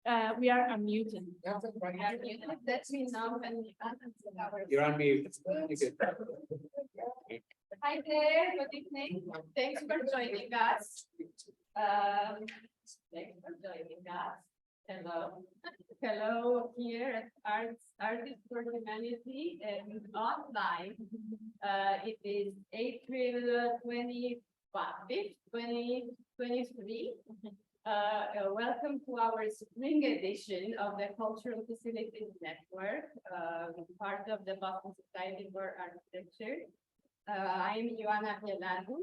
We are unmuted. We are muted. Let me know when You're on mute. You could- Hi there, good evening. Thanks for joining us. Thanks for joining us. Hello. Hello here at Artists for Humanity and online. It is April 25th, 2023. Welcome to our spring edition of the Cultural Facilities Network, part of the Boston Society for Architecture. I'm Ioana Pielanu.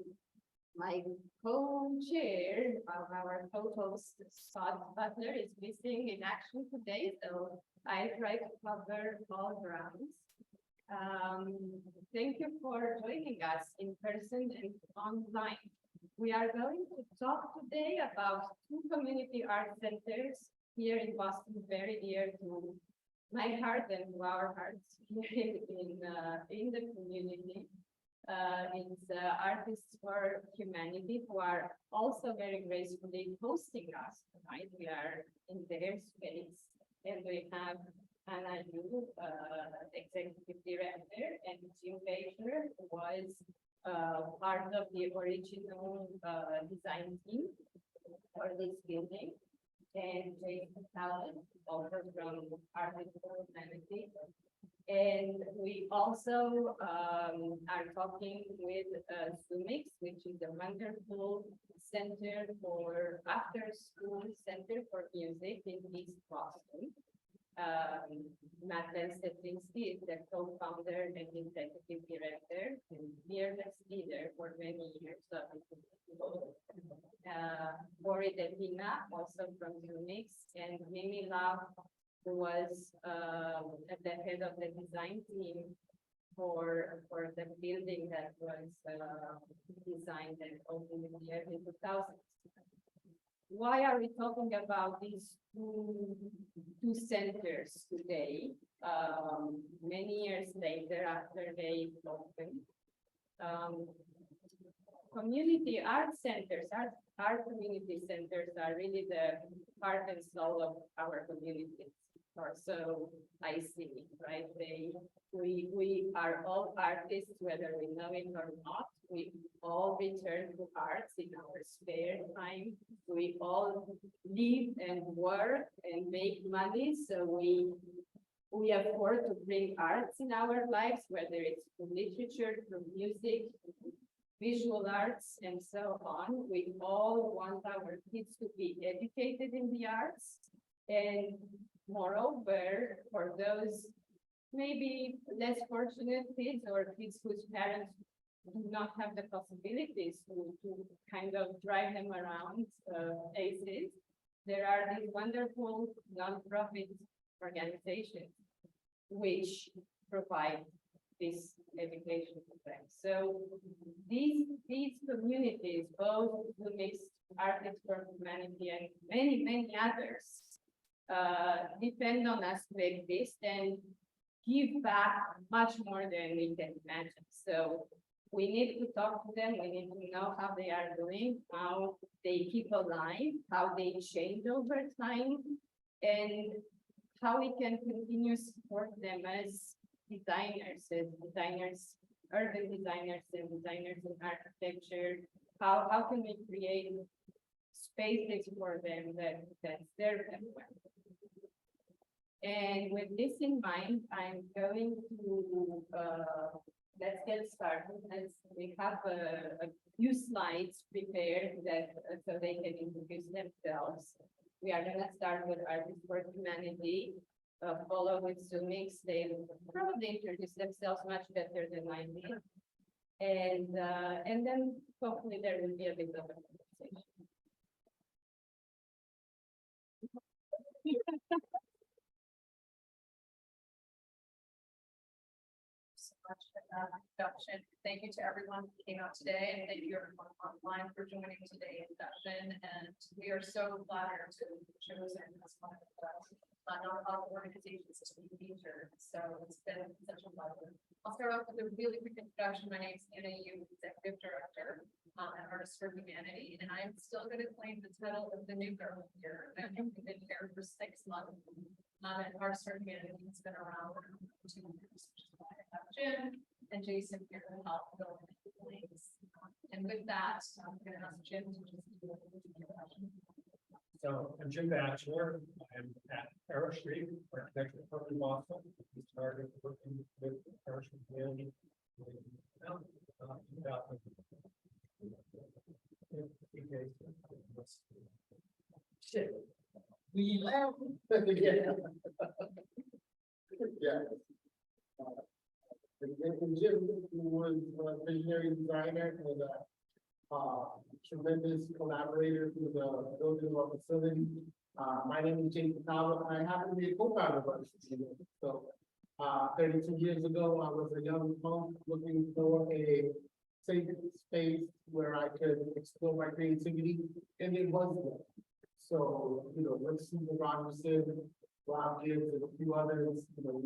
My co-chair of our co-host, Scott Butler, is missing in action today, so I try to cover all grounds. Thank you for joining us in person and online. We are going to talk today about two community art centers here in Boston, very dear to my heart and to our hearts here in the community. It's Artists for Humanity, who are also very gracefully hosting us tonight. We are in their space, and we have Anna Yu, Executive Director, and Jim Baker, who was part of the original design team for this building, and Jason Talent, also from Artists for Humanity. And we also are talking with Zoomix, which is a wonderful center for after-school center for music in East Boston. Madeleine Steplinsky is the co-founder and executive director, and fearless leader for many years. Bori Delina, also from Zoomix, and Mimi Love, who was at the head of the design team for the building that was designed and opened in the early 2000s. Why are we talking about these two centers today, many years later after they opened? Community art centers, art community centers are really the heart and soul of our communities. Or so I see, right? We are all artists, whether we know it or not. We all return to arts in our spare time. We all live and work and make money, so we afford to bring arts in our lives, whether it's through literature, through music, visual arts, and so on. We all want our kids to be educated in the arts, and moreover, for those maybe less fortunate kids or kids whose parents do not have the possibilities to kind of drive them around places, there are these wonderful nonprofit organizations which provide this education for them. So these communities, both who makes Artists for Humanity and many others, depend on us to exist and give back much more than we can imagine. So we need to talk to them. We need to know how they are doing, how they keep alive, how they change over time, and how we can continue to support them as designers, urban designers and designers in architecture. How can we create spaces for them that serve them well? And with this in mind, I'm going to let's get started. As we have a few slides prepared that so they can introduce themselves. We are going to start with Artists for Humanity, follow with Zoomix. They will probably introduce themselves much better than I did, and then hopefully there will be a bit of a conversation. Much for that introduction. Thank you to everyone who came out today, and thank you everyone online for joining today's session. And we are so flattered to be chosen as one of the nonprofit organizations to be featured. So it's been such a pleasure. I'll start off with a really quick introduction. My name is Anna Yu, Executive Director at Artists for Humanity, and I'm still going to claim the title of the new girl here. I've been here for 6 months. And our starting has been around for 2 years, which is why I have Jim and Jason here to help build things. And with that, I'm going to ask Jim to just do a little introduction. So I'm Jim Batchelor. I'm at Arrow Street Architecture Firm in Boston. We started working with Arrow Street community. Shit. We laugh. Yeah. And Jim was a visionary designer and tremendous collaborator through the building of our facility. My name is Jason Talbot. I happen to be a co-founder of our facility. So 32 years ago, I was a young monk looking for a safe space where I could explore my creativity, and it was there. So, you know, let's see the Rogerson, Rob Gibbs, and a few others, you know,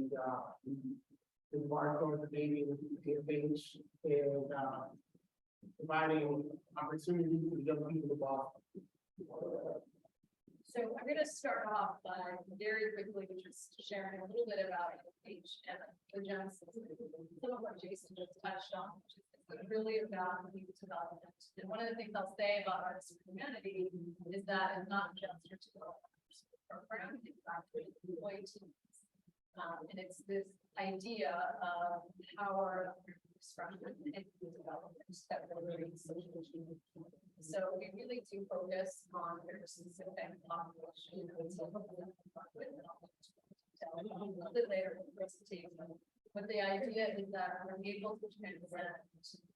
we embarked on the baby with PFH and providing opportunity for young people to Boston. So I'm going to start off by very quickly just sharing a little bit about PFH and the genesis. Some of what Jason just touched on, which is really about youth development. And one of the things I'll say about arts and humanity is that it's not just your typical program, it's actually employee teams. And it's this idea of power expression and development that we're really social achievement. So we really do focus on very specific population. A little bit later in the presentation. But the idea is that we're able to transcend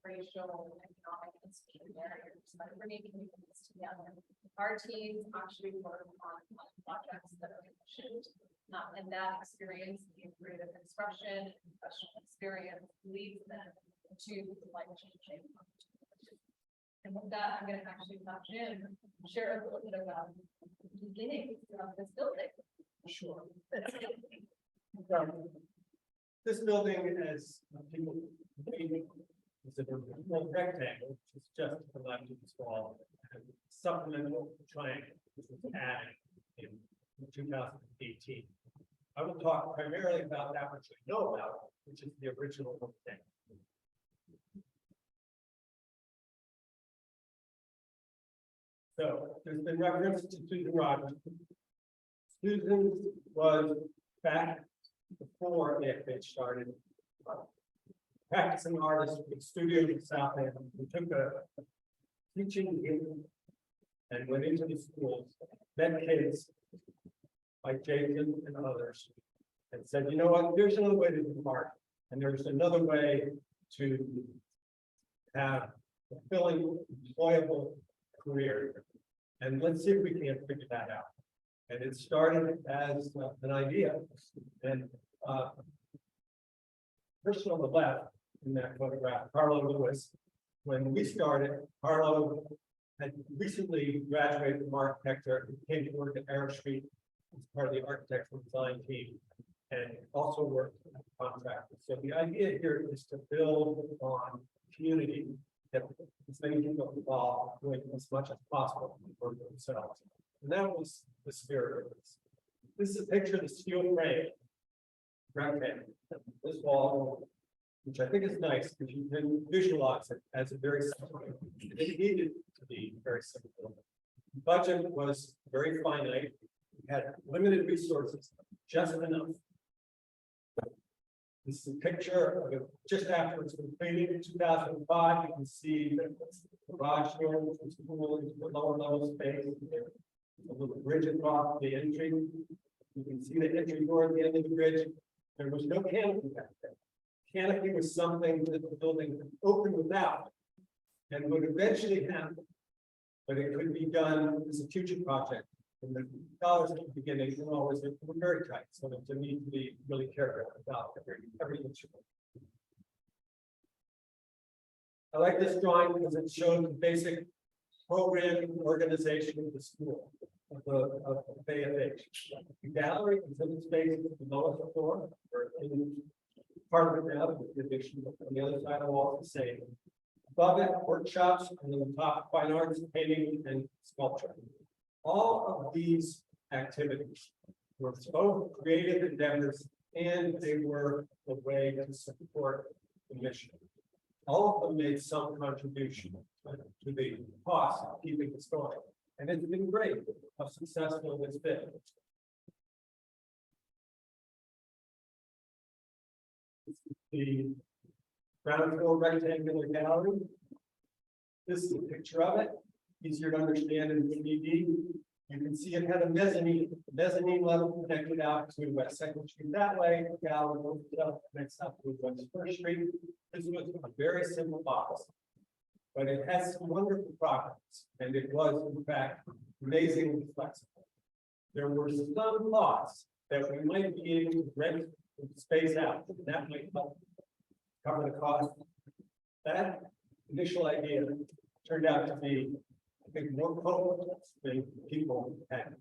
racial, economic, and social barriers by bringing communities together. Our teams actually work on projects that are commissioned, and that experience, the creative expression, and professional experience leads them to life-changing. And with that, I'm going to actually have Jim share a little bit about the beginnings of this building. Sure. This building, as people maybe, is a rectangle, which is just to the left of this wall, and supplemental triangle, which was added in 2018. I will talk primarily about that which we know about, which is the original rectangle. So there's been reference to Susan Rogers. Susan was back before AFH started, practicing artist with studio in South End. We took a teaching gig and went into the schools, met kids like Jason and others, and said, you know what, there's another way to do art, and there's another way to have a fulfilling, employable career. And let's see if we can figure that out. And it started as an idea. And person on the left in that photograph, Carlo Lewis, when we started, Carlo had recently graduated from architecture and came to work at Arrow Street as part of the architectural design team, and also worked as a contractor. So the idea here is to build on community, that as many people involved doing as much as possible for themselves. And that was the spirit of this. This is a picture of the steel frame rectangle. This wall, which I think is nice because you can visualize it as a very simple. It needed to be very simple. The budget was very finite. We had limited resources, just enough. This is a picture of it just after it's completed in 2005. You can see the garage door, which was cool, the lower level space. A little bridge across the entry. You can see the entry door at the end of the bridge. There was no canopy back there. Canopy was something that the building opened without and would eventually happen, but it could be done as a future project. And the dollars at the beginning were always were very tight, so there's a need to be really careful about every instrument. I like this drawing because it shows the basic program organization of the school of the AFH. The gallery is in the space at the lowest floor, or in part of it now, the addition on the other side of the wall is the same. Above it, workshops, and then the top, fine arts, painting, and sculpture. All of these activities. Were both creative endeavors and they were a way to support the mission. All of them made some contribution to the cost of keeping this going. And it's been great how successful it's been. The ground floor rectangular gallery. This is a picture of it, easier to understand in 3D. You can see it had a mezzanine level connected out to West Second Street that way. Gallery connects up to West First Street. This was a very simple box, but it has some wonderful properties, and it was in fact amazingly flexible. There were some thoughts that we might be able to rent space out. That might help cover the cost. That initial idea turned out to be, I think, more potent than people had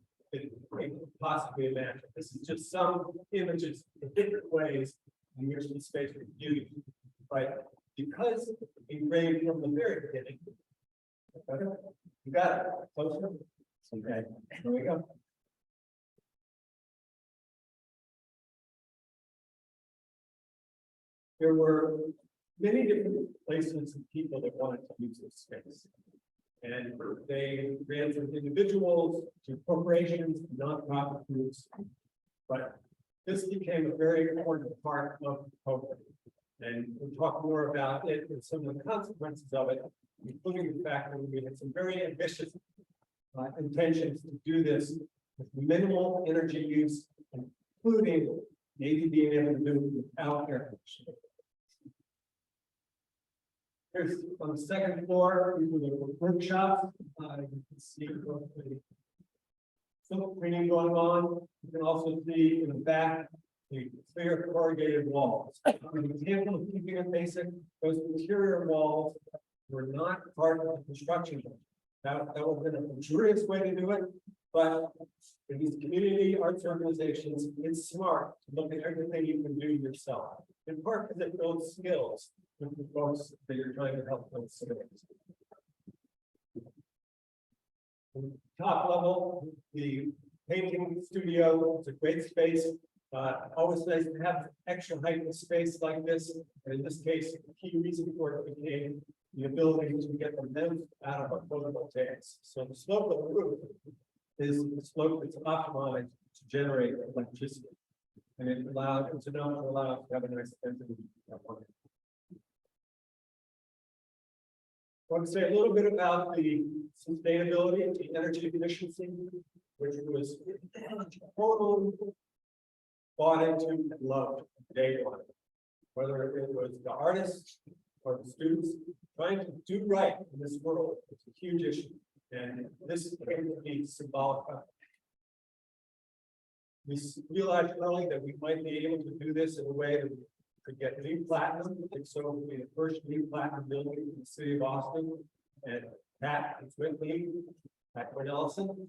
possibly imagined. This is just some images in different ways in which the space was used. But because engraved from the very beginning, you got it. Closer. Okay, here we go. There were many different places and people that wanted to use this space. And they ran from individuals to corporations, nonprofit groups. But this became a very important part of the program. And we'll talk more about it and some of the consequences of it, including the fact that we had some very ambitious intentions to do this with minimal energy use, including maybe being able to do it without air conditioning. Here's on the second floor, these are the workshops. You can see the silk printing going on. You can also see in the back the clear corrugated walls. An example of keeping it basic, those interior walls were not part of the construction. That would have been a luxurious way to do it, but in these community arts organizations, it's smart to look at everything you can do yourself. In part because it builds skills with the folks that you're trying to help build skills. Top level, the painting studio, it's a great space. Always nice to have extra height in space like this. And in this case, the key reason for it became the ability to get the vent out of our photovoltaics. So the slope of the roof is the slope that's optimized to generate electricity. And it allowed, it's enough to allow us to have a nice density. I want to say a little bit about the sustainability, the energy efficiency, which was totally bought into and loved day one. Whether it was the artists or the students trying to do right in this world, it's a huge issue. And this came to be symbolic of it. We realized early that we might be able to do this in a way that we could get new platinum. And so it would be the first new platinum building in the city of Austin. And Pat is with me, Pat Cornelison,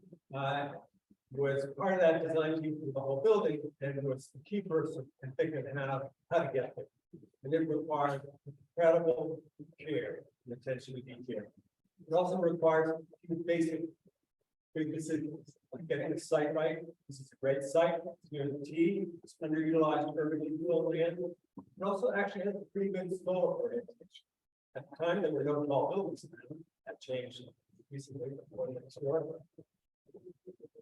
was part of that design team for the whole building and was the key person in figuring out how to get there. And it required incredible care and attention to detail. It also requires basic big decisions, like getting the site right. This is a great site. It's near the T. It's underutilized urban infill land. It also actually has a pretty good solar orientation. At the time, there were no tall buildings. That changed recently.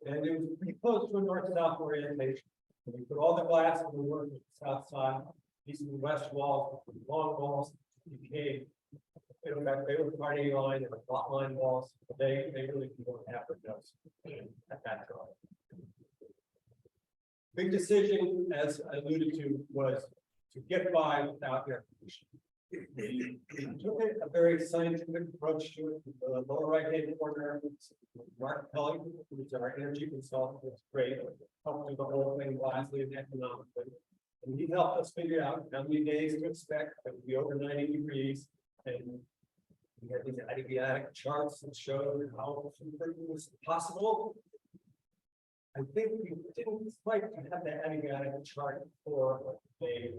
And it was pretty close to a north-south orientation. And we put all the glass in the north and south side, east and west walls, long walls, decayed. In fact, they were party line and lot line walls, but they really don't have windows at that time. Big decision, as I alluded to, was to get by without air conditioning. We took a very scientific approach to it. The lower right-hand corner, Mark Kelly, who's our energy consultant, was great, helped do the whole thing wisely and economically. And he helped us figure out how many days to expect that would be over 90 degrees. And we had these adiabatic charts that showed how it was possible. I think we didn't quite have the adiabatic chart for a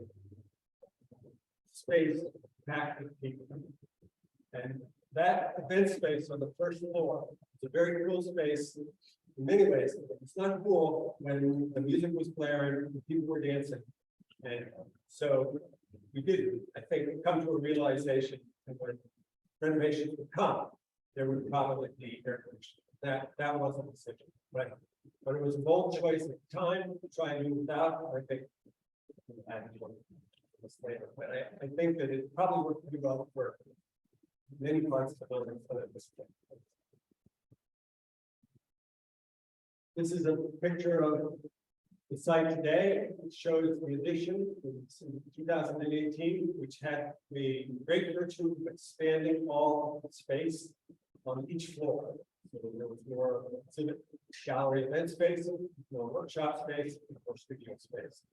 space packed with people. And that event space on the first floor is a very cool space. in many ways, it's not cool when the music was blaring, and people were dancing. And so we did, I think, come to a realization that when renovations would come, there would probably be air conditioning. That wasn't a decision, right? But it was a bold choice at the time to try and move that. I think. But I think that it probably worked pretty well for many parts of the building. This is a picture of the site today. It shows the addition in 2018, which had the great virtue of expanding all the space on each floor. So there was more gallery event space, more workshop space, more studio space.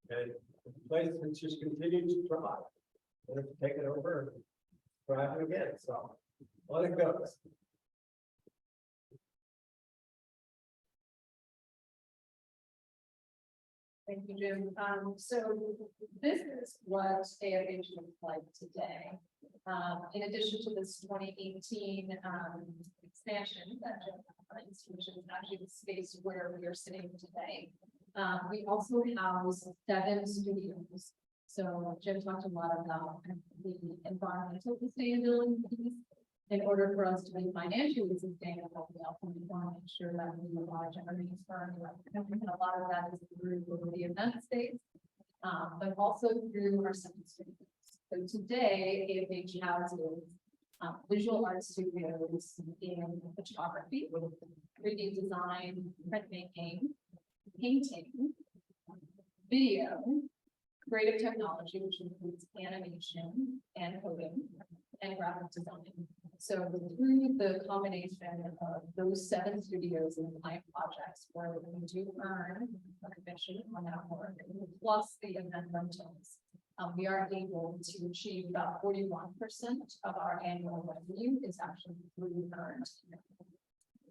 And the place has just continued to thrive. And it's taken over and thriving again. So on it goes. Thank you, Jim. So this is what AFH looks like today. In addition to this 2018 expansion that Jim referenced, which is actually the space where we are sitting today. We also house 7 studios. So Jim talked a lot about the environmental sustainability piece. In order for us to be financially sustainable, we also want to make sure that we are generating firm. And a lot of that is through the event space, but also through our second studios. So today, AFH houses visual art studios in photography, 3D design, printmaking, painting, video, creative technology, which includes animation and coding, and graphic design. So through the combination of those 7 studios and client projects where we do earn a commission on that work, plus the event rentals, we are able to achieve about 41% of our annual revenue is actually through earned,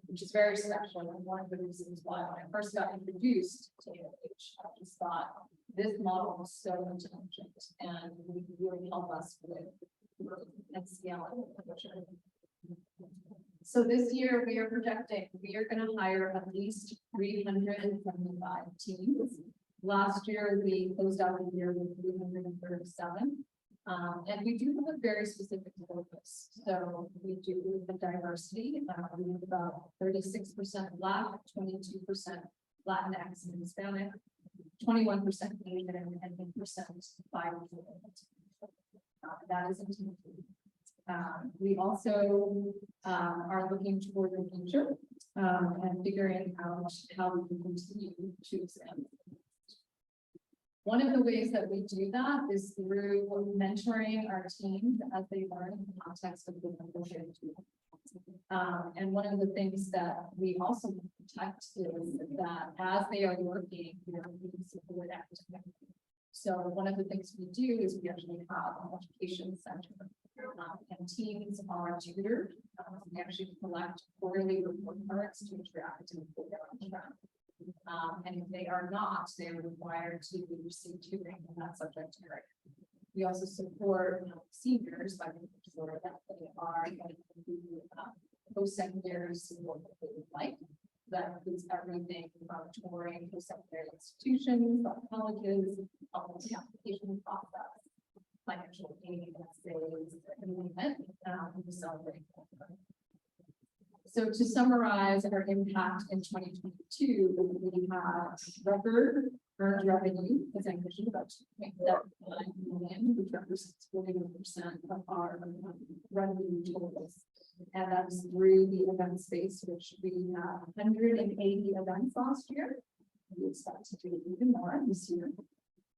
which is very special. And one of the reasons why when I first got introduced to AFH, I just thought this model was so intelligent and would really help us with and scaling. So this year we are projecting we are going to hire at least 375 teams. Last year we closed out the year with 337. And we do have a very specific focus. So we do the diversity. We have about 36% Black, 22% Latinx and Hispanic, 21% Asian, and 10% BIPOC. That is intended. We also are looking toward the future and figuring out how we can continue to expand. One of the ways that we do that is through mentoring our teams as they learn in the context of the membership. And one of the things that we also protect is that as they are working, we are able support activity. So one of the things we do is we actually have an education center, and teams are tutored. We actually collect quarterly report cards to interact and and if they are not, they are required to receive tutoring in that subject area. We also support seniors by making sure that they are going to do post-secondary support that they would like. That includes everything from touring post-secondary institutions, colleges, all the application process, financial aid, essays, and we celebrate. So to summarize our impact in 2022, we had record earned revenue, as I mentioned, about 2.79 million, which represents 41% of our revenue totals. And that's through the event space, which we had 180 events last year. We expect to do even more this year.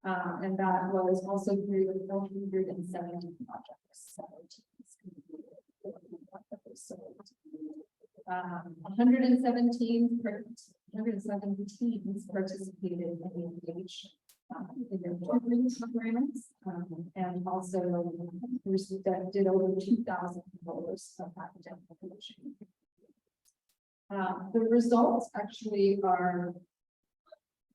And that was also through 470 projects. 117 teams participated in the AFH in their tutoring programs, and also did over 2,000 hours of academic coaching. The results actually are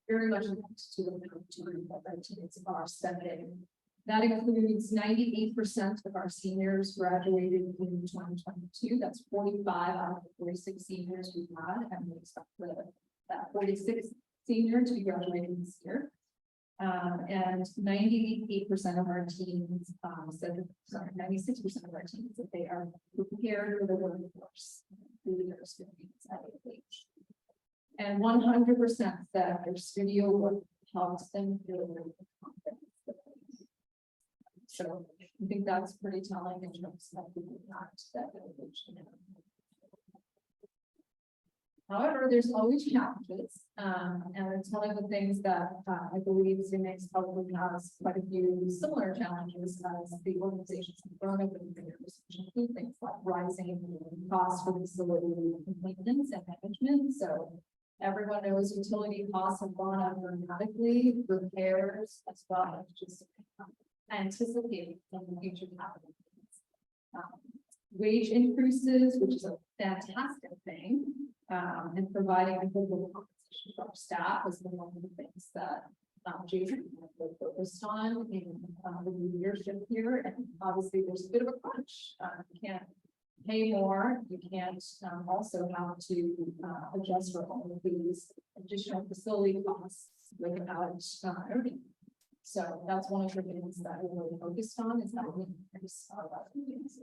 very much linked to the tutoring that our teams are spending That includes 98% of our seniors graduated in 2022. That's 45 out of the 46 seniors we've had, and we expect that 46 senior to be graduating this year. And 98% of our teams said, sorry, 96% of our teams that they are prepared for the workforce through their experience at age. And 100% that their studio work helps them feel really confident. So I think that's pretty telling in terms of the impact that age. However, there's always challenges, and it's one of the things that I believe CMX probably has quite a few similar challenges as the organizations have grown over the years, which include things like rising costs for facility maintenance and management. So everyone knows utility costs have gone up dramatically, repairs as well as just anticipating in the future capital. Wage increases, which is a fantastic thing, and providing a good compensation for our staff has been one of the things that Jason really focused on in the leadership here. And obviously, there's a bit of a crunch. You can't pay more. You can't also have to adjust for all of these additional facility costs without earning. So that's one of the things that we're really focused on is that we increase our revenues.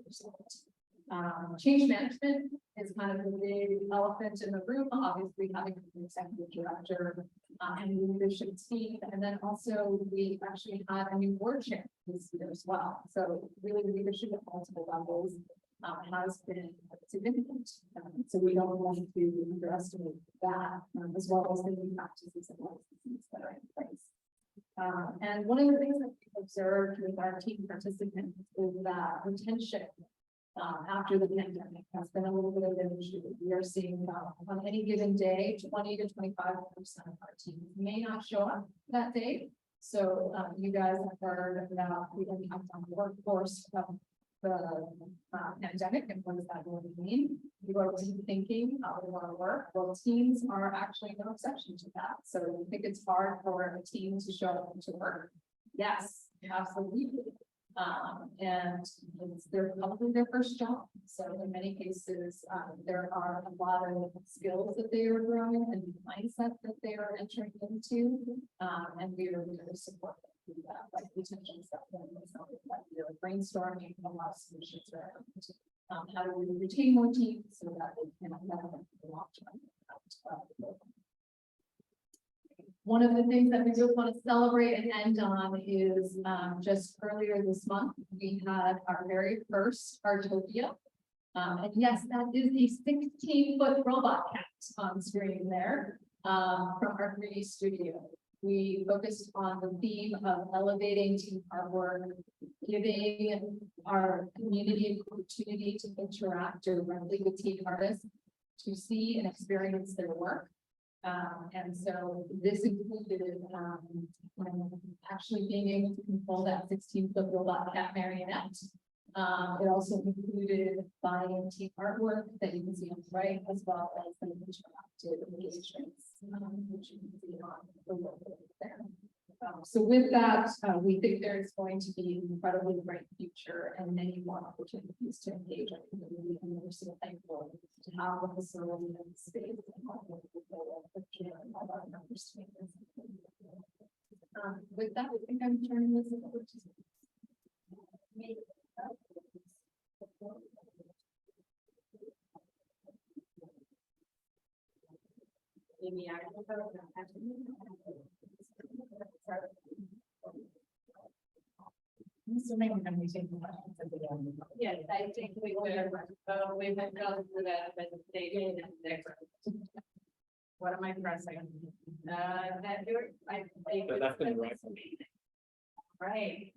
Change management is kind of the big elephant in the room, obviously having an executive director and leadership team. And then also we actually had a new board chair this year as well. So really leadership at multiple levels has been significant. So we don't want to underestimate that as well as the new practices and licenses that are in place. And one of the things that we observed with our team participants is that retention after the pandemic has been a little bit of an issue. We are seeing on any given day, 20 to 25% of our team may not show up that day. So you guys have heard about the impact on the workforce of the pandemic and what does that really mean? You are thinking how we want to work. Well, teams are actually no exception to that. So you think it's hard for a team to show up to work? Yes, absolutely. And they're probably their first job. So in many cases, there are a lot of skills that they are growing and mindset that they are entering into. And we are really supportive of that, like retention stuff, like you're brainstorming a lot of solutions around how do we retain more teams so that they can have the long term. One of the things that we do want to celebrate and end on is just earlier this month, we had our very first Artopia. And yes, that is a 16-foot robot cat on screen there from our 3D studio. We focused on the theme of elevating team artwork, giving our community an opportunity to interact directly with team artists to see and experience their work. And so this included actually being able to control that 16-foot robot cat marionette. It also included buying team artwork that you can see on the right, as well as the interactive engagements, which you can see on the logo there. So with that, we think there is going to be an incredibly bright future and many more opportunities to engage our community, and we're so thankful to have the facility and space and all of our members. With that, I think I'm turning this over to me. Yes, I think we would, we have gone through that presentation and there. What am I pressing? That you're, I think. The left and the right. Right.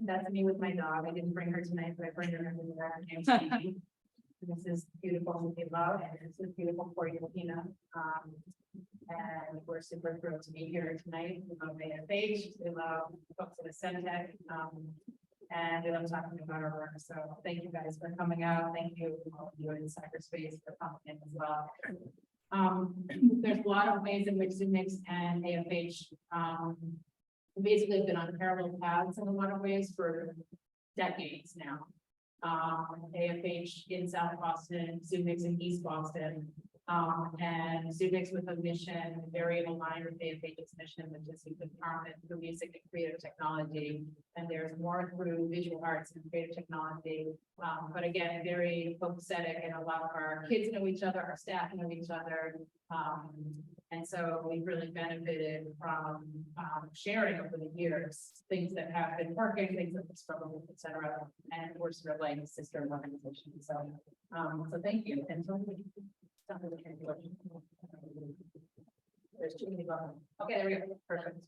That's me with my dog. I didn't bring her tonight, but I bring her in the This is beautiful to be loved, and this is beautiful for you, Tina. And we're super thrilled to be here tonight. We love AFH, we love folks at Ascentec, and we love talking about our work. So thank you guys for coming out. Thank you all of you in cyberspace for coming in as well. There's a lot of ways in which CMX and AFH basically have been on parallel paths in a lot of ways for decades now. AFH in South Boston, Zumix in East Boston. And Zumix with a mission very aligned with AFH's mission, which is empowerment through music and creative technology. And there's more through visual arts and creative technology. But again, very copacetic, and a lot of our kids know each other, our staff know each other. And so we've really benefited from sharing over the years, things that have been working, things that we've struggled with, et cetera. And we're sort of like a sister organization. So, so thank you. And so there's too many buttons. Okay, there we go. Perfect.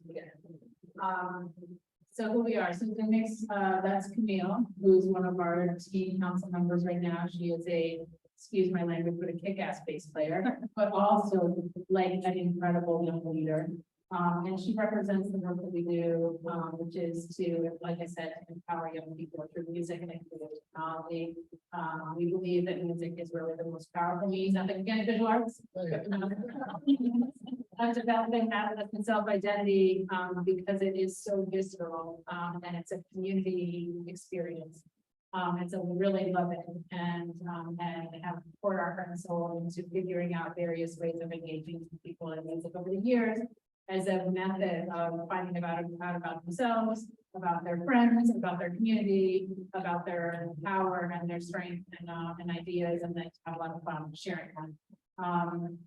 So who we are, so the next, that's Camille, who's one of our team council members right now. She is excuse my language, but a kick-ass bass player, but also like an incredible young leader. And she represents the work that we do, which is to, like I said, empower young people through music and creative technology. We believe that music is really the most powerful means, nothing against visual arts. Developing that and self-identity, because it is so visceral, and it's a community experience. And so we really love it, and have poured our heart and soul into figuring out various ways of engaging people in music over the years as a method of finding out about themselves, about their friends, about their community, about their power and their strength and ideas, and then have a lot of fun sharing them.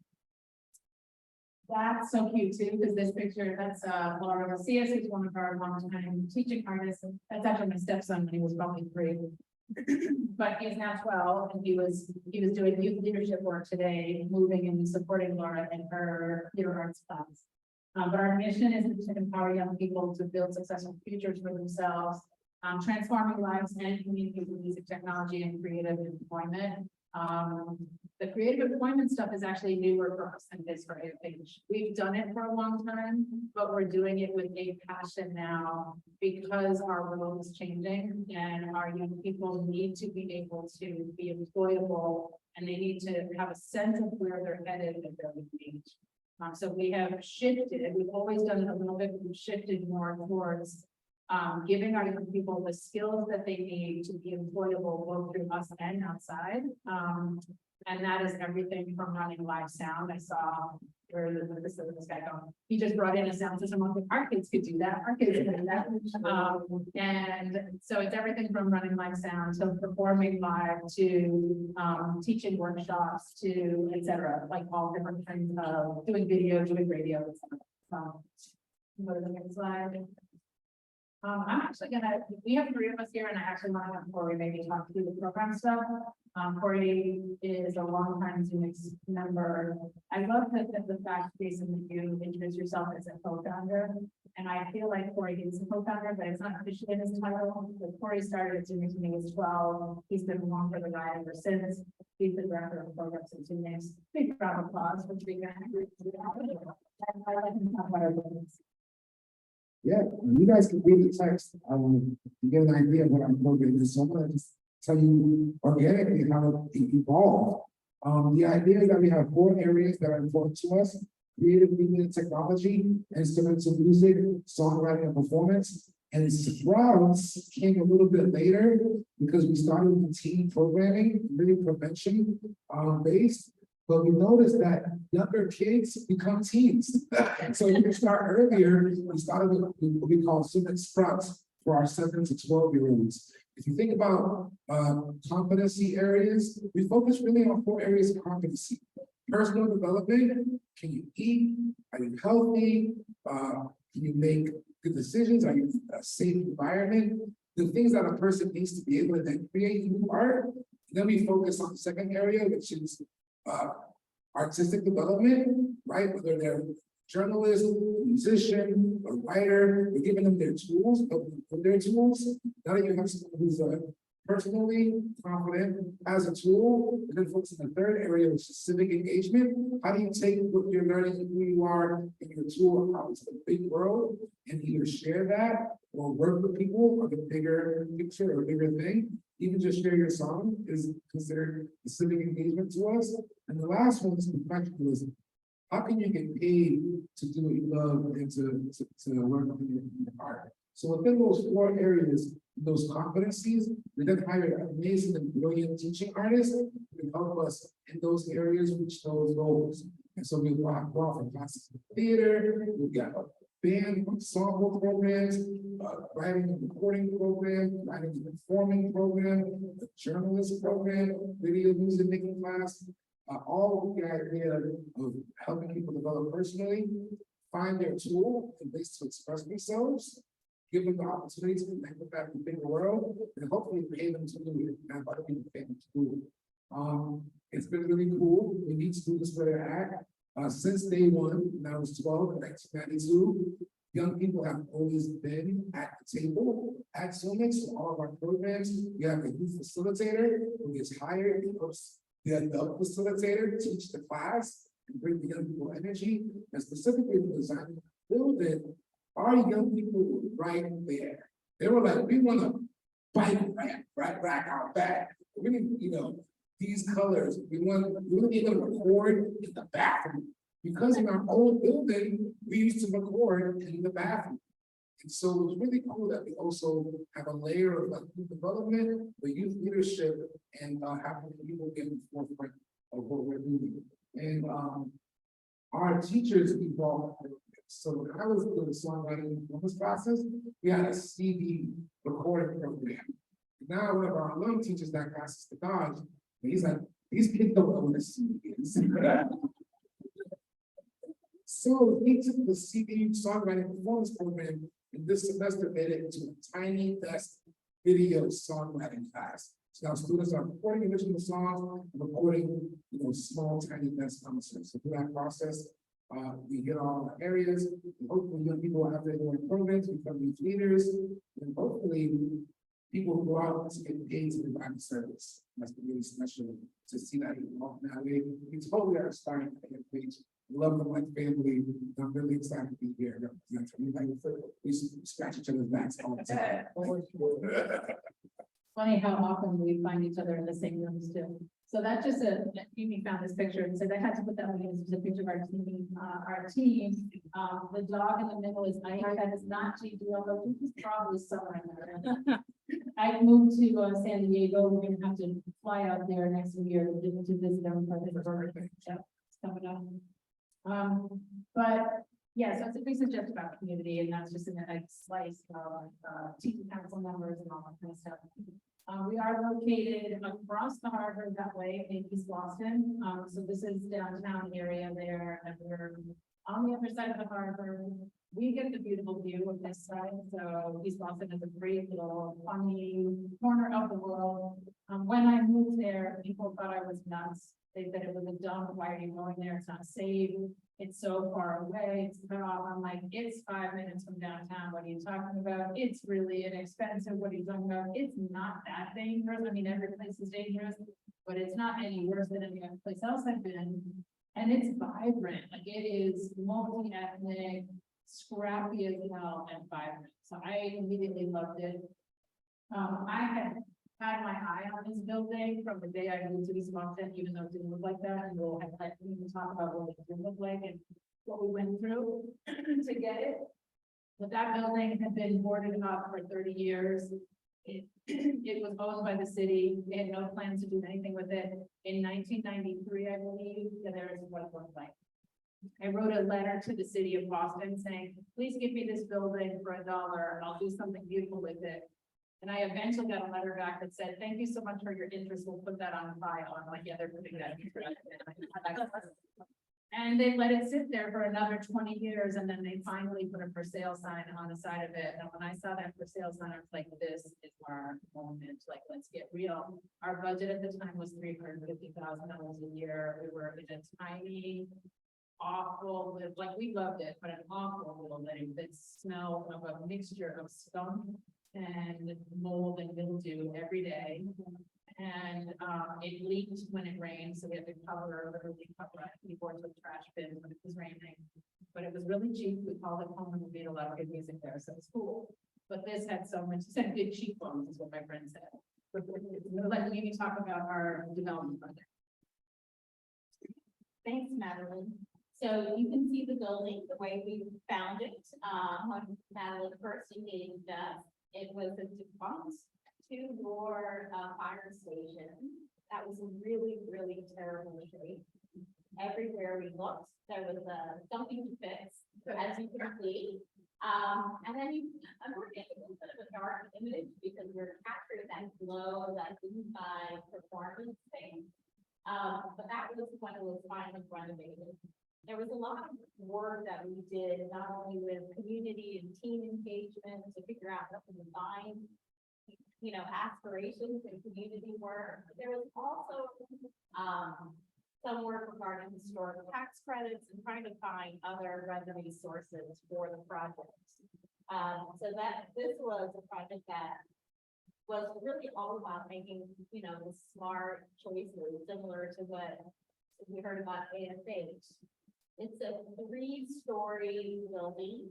That's so cute too, because this picture, that's Laura Macias, who's one of our longtime teaching artists. That's actually my stepson when he was probably 3. But he's now 12, and he was doing youth leadership work today, moving and supporting Laura in her theater arts class. But our mission is to empower young people to build successful futures for themselves, transforming lives and communities with music technology and creative employment. The creative employment stuff is actually newer for us than it is for AFH. We've done it for a long time, but we're doing it with a passion now because our world is changing and our young people need to be able to be employable, and they need to have a sense of where they're headed at their age. So we have shifted, we've always done it a little bit, we've shifted more towards giving our young people the skills that they need to be employable both through us and outside. And that is everything from running live sound. I saw where this guy going. He just brought in a sound system. Our kids could do that. Our kids could do that. And so it's everything from running live sound to performing live to teaching workshops to etc. Like all different kinds of doing video, doing radio, etc. Go to the next slide. I'm actually we have 3 of us here, and I actually want to have Corey maybe talk through the program stuff. Corey is a longtime Zumix member. I love the fact, Jason, that you introduce yourself as a co-founder. And I feel like Corey is a co-founder, but it's not officially in his title. But Corey started at Zumix when he was 12. He's been along for the ride ever since. He's the director of programs at Zumix. Big round of applause for being I like him talk about our business. Yeah, you guys can read the text, to get an idea of what I'm going to. So I'm going to just tell you organically how it evolved. The idea is that we have 4 areas that are important to us: creative media and technology, instrumental music, songwriting and performance. And Sprouts came a little bit later because we started with teen programming, really prevention based. But we noticed that younger kids become teens. So you can start earlier. We started with what we call Sprouts for our 7 to 12-year-olds. If you think about competency areas, we focus really on 4 areas of competency. Personal development: can you eat? Are you healthy? Can you make good decisions? Are you a safe environment? The things that a person needs to be able to then create new art. Then we focus on the second area, which is artistic development, right? Whether they're journalist, musician, or writer, we're giving them their tools, but with their tools, now that you have someone who's personally confident as a tool, and then focus on the third area, which is civic engagement. How do you take what you're learning and who you are in your tool out into the big world and either share that or work with people on the bigger picture or bigger thing? Even just share your song is considered civic engagement to us. And the last one is professionalism. How can you get paid to do what you love and to work in your art? So within those 4 areas, those competencies, we then hired amazing and brilliant teaching artists who can help us in those areas reach those goals. And so we brought from classes of theater, we got a band ensemble programs, writing and recording program, writing and performing program, the journalist program, video music making class, all with the idea of helping people develop personally, find their tool and ways to express themselves, give them the opportunity to connect with that bigger world, and hopefully pay them to do it, and other people pay them to do it. It's been really cool. We need to do this where they're at. Since day one, when I was 12 in 1992, young people have always been at the table at Summits for all of our programs. We have a youth facilitator who gets hired, he helps the adult facilitator teach the class and bring the young people energy, and specifically the design building. Our young people right there, they were like, we want to bike rack our back. We need, these colors. We want to be able to record in the bathroom. Because in our old building, we used to record in the bathroom. And so it was really cool that we also have a layer of youth development, the youth leadership, and having people get in the forefront of what we're doing. And our teachers evolved. So when I was doing songwriting performance classes, we had a CD recording program. Now one of our alum teachers that classes to Dodge, and he's like, these kids don't know what a CD is. So he took the CD songwriting performance program and this semester made it into a tiny desk video songwriting class. So now students are recording original songs and recording, small tiny desk concerts. So through that process, we hit all the areas, and hopefully young people have their own programs, become youth leaders, and hopefully people who go out to get paid to provide the service. That's really special to see that evolve now. We totally are starting to get paid. Love them like family. I'm really excited to be here. We scratch each other's backs all the time. Funny how often we find each other in the same rooms too. So that's just Amy found this picture and said I had to put that one in. It's a picture of our team. The dog in the middle is Ike. That is not GD, although he's probably somewhere in there. I moved to San Diego. We're gonna have to fly out there next year to visit them for his birthday. So it's coming up. But yeah, so it's a piece of just about community, and that's just in a slice of teaching council members and all that kind of stuff. We are located across the harbor that way in East Boston. So this is downtown area there, and we're on the other side of the harbor. We get the beautiful view of this side. So East Boston is a great little funny corner of the world. When I moved there, people thought I was nuts. They said it was a dump. Why are you going there? It's not safe. It's so far away. It's cut off. I'm like, it's 5 minutes from downtown. What are you talking about? It's really inexpensive. What are you talking about? It's not that dangerous. I mean, every place is dangerous, but it's not any worse than any other place else I've been. And it's vibrant. Like it is multi-ethnic, scrappy as hell, and vibrant. So I immediately loved it. I had my eye on this building from the day I moved to East Boston, even though it didn't look like that. And we'll even talk about what it did look like and what we went through to get it. But that building had been boarded up for 30 years. It was owned by the city. They had no plans to do anything with it. In 1993, I believe, there is what it looked like. I wrote a letter to the city of Boston saying, please give me this building for $1 and I'll do something beautiful with it. And I eventually got a letter back that said, thank you so much for your interest. We'll put that on file. I'm like, yeah, they're putting that in. And they let it sit there for another 20 years. And then they finally put a for sale sign on the side of it. And when I saw that for sale sign, I was like, this is our moment. Like, let's get real. Our budget at the time was $350,000 a year. We were in a tiny, awful, like we loved it, but an awful little living that smelled of a mixture of skunk and mold and mildew every day. And it leaked when it rained, so we had to literally cover our keyboards with trash bins when it was raining. But it was really cheap. We called it home and we made a lot of good music there, so it's cool. But this had so much, it said big cheekbones is what my friend said. But let me talk about our development project. Thanks, Madeline. So you can see the building, the way we found it, when Madeline first engaged us. It was a defunct two-door fire station that was in really, really terrible shape. Everywhere we looked, there was something to fix, as you can see. And then we're getting a little bit of a dark image because we're capturing that glow, that inside performance thing. But that was when it was finally renovated. There was a lot of work that we did, not only with community and team engagement to figure out what the design, aspirations and community work. There was also some work regarding historic tax credits and trying to find other revenue sources for the project. So this was a project that was really all about making, the smart choices, similar to what we heard about AFH. It's a 3-story building,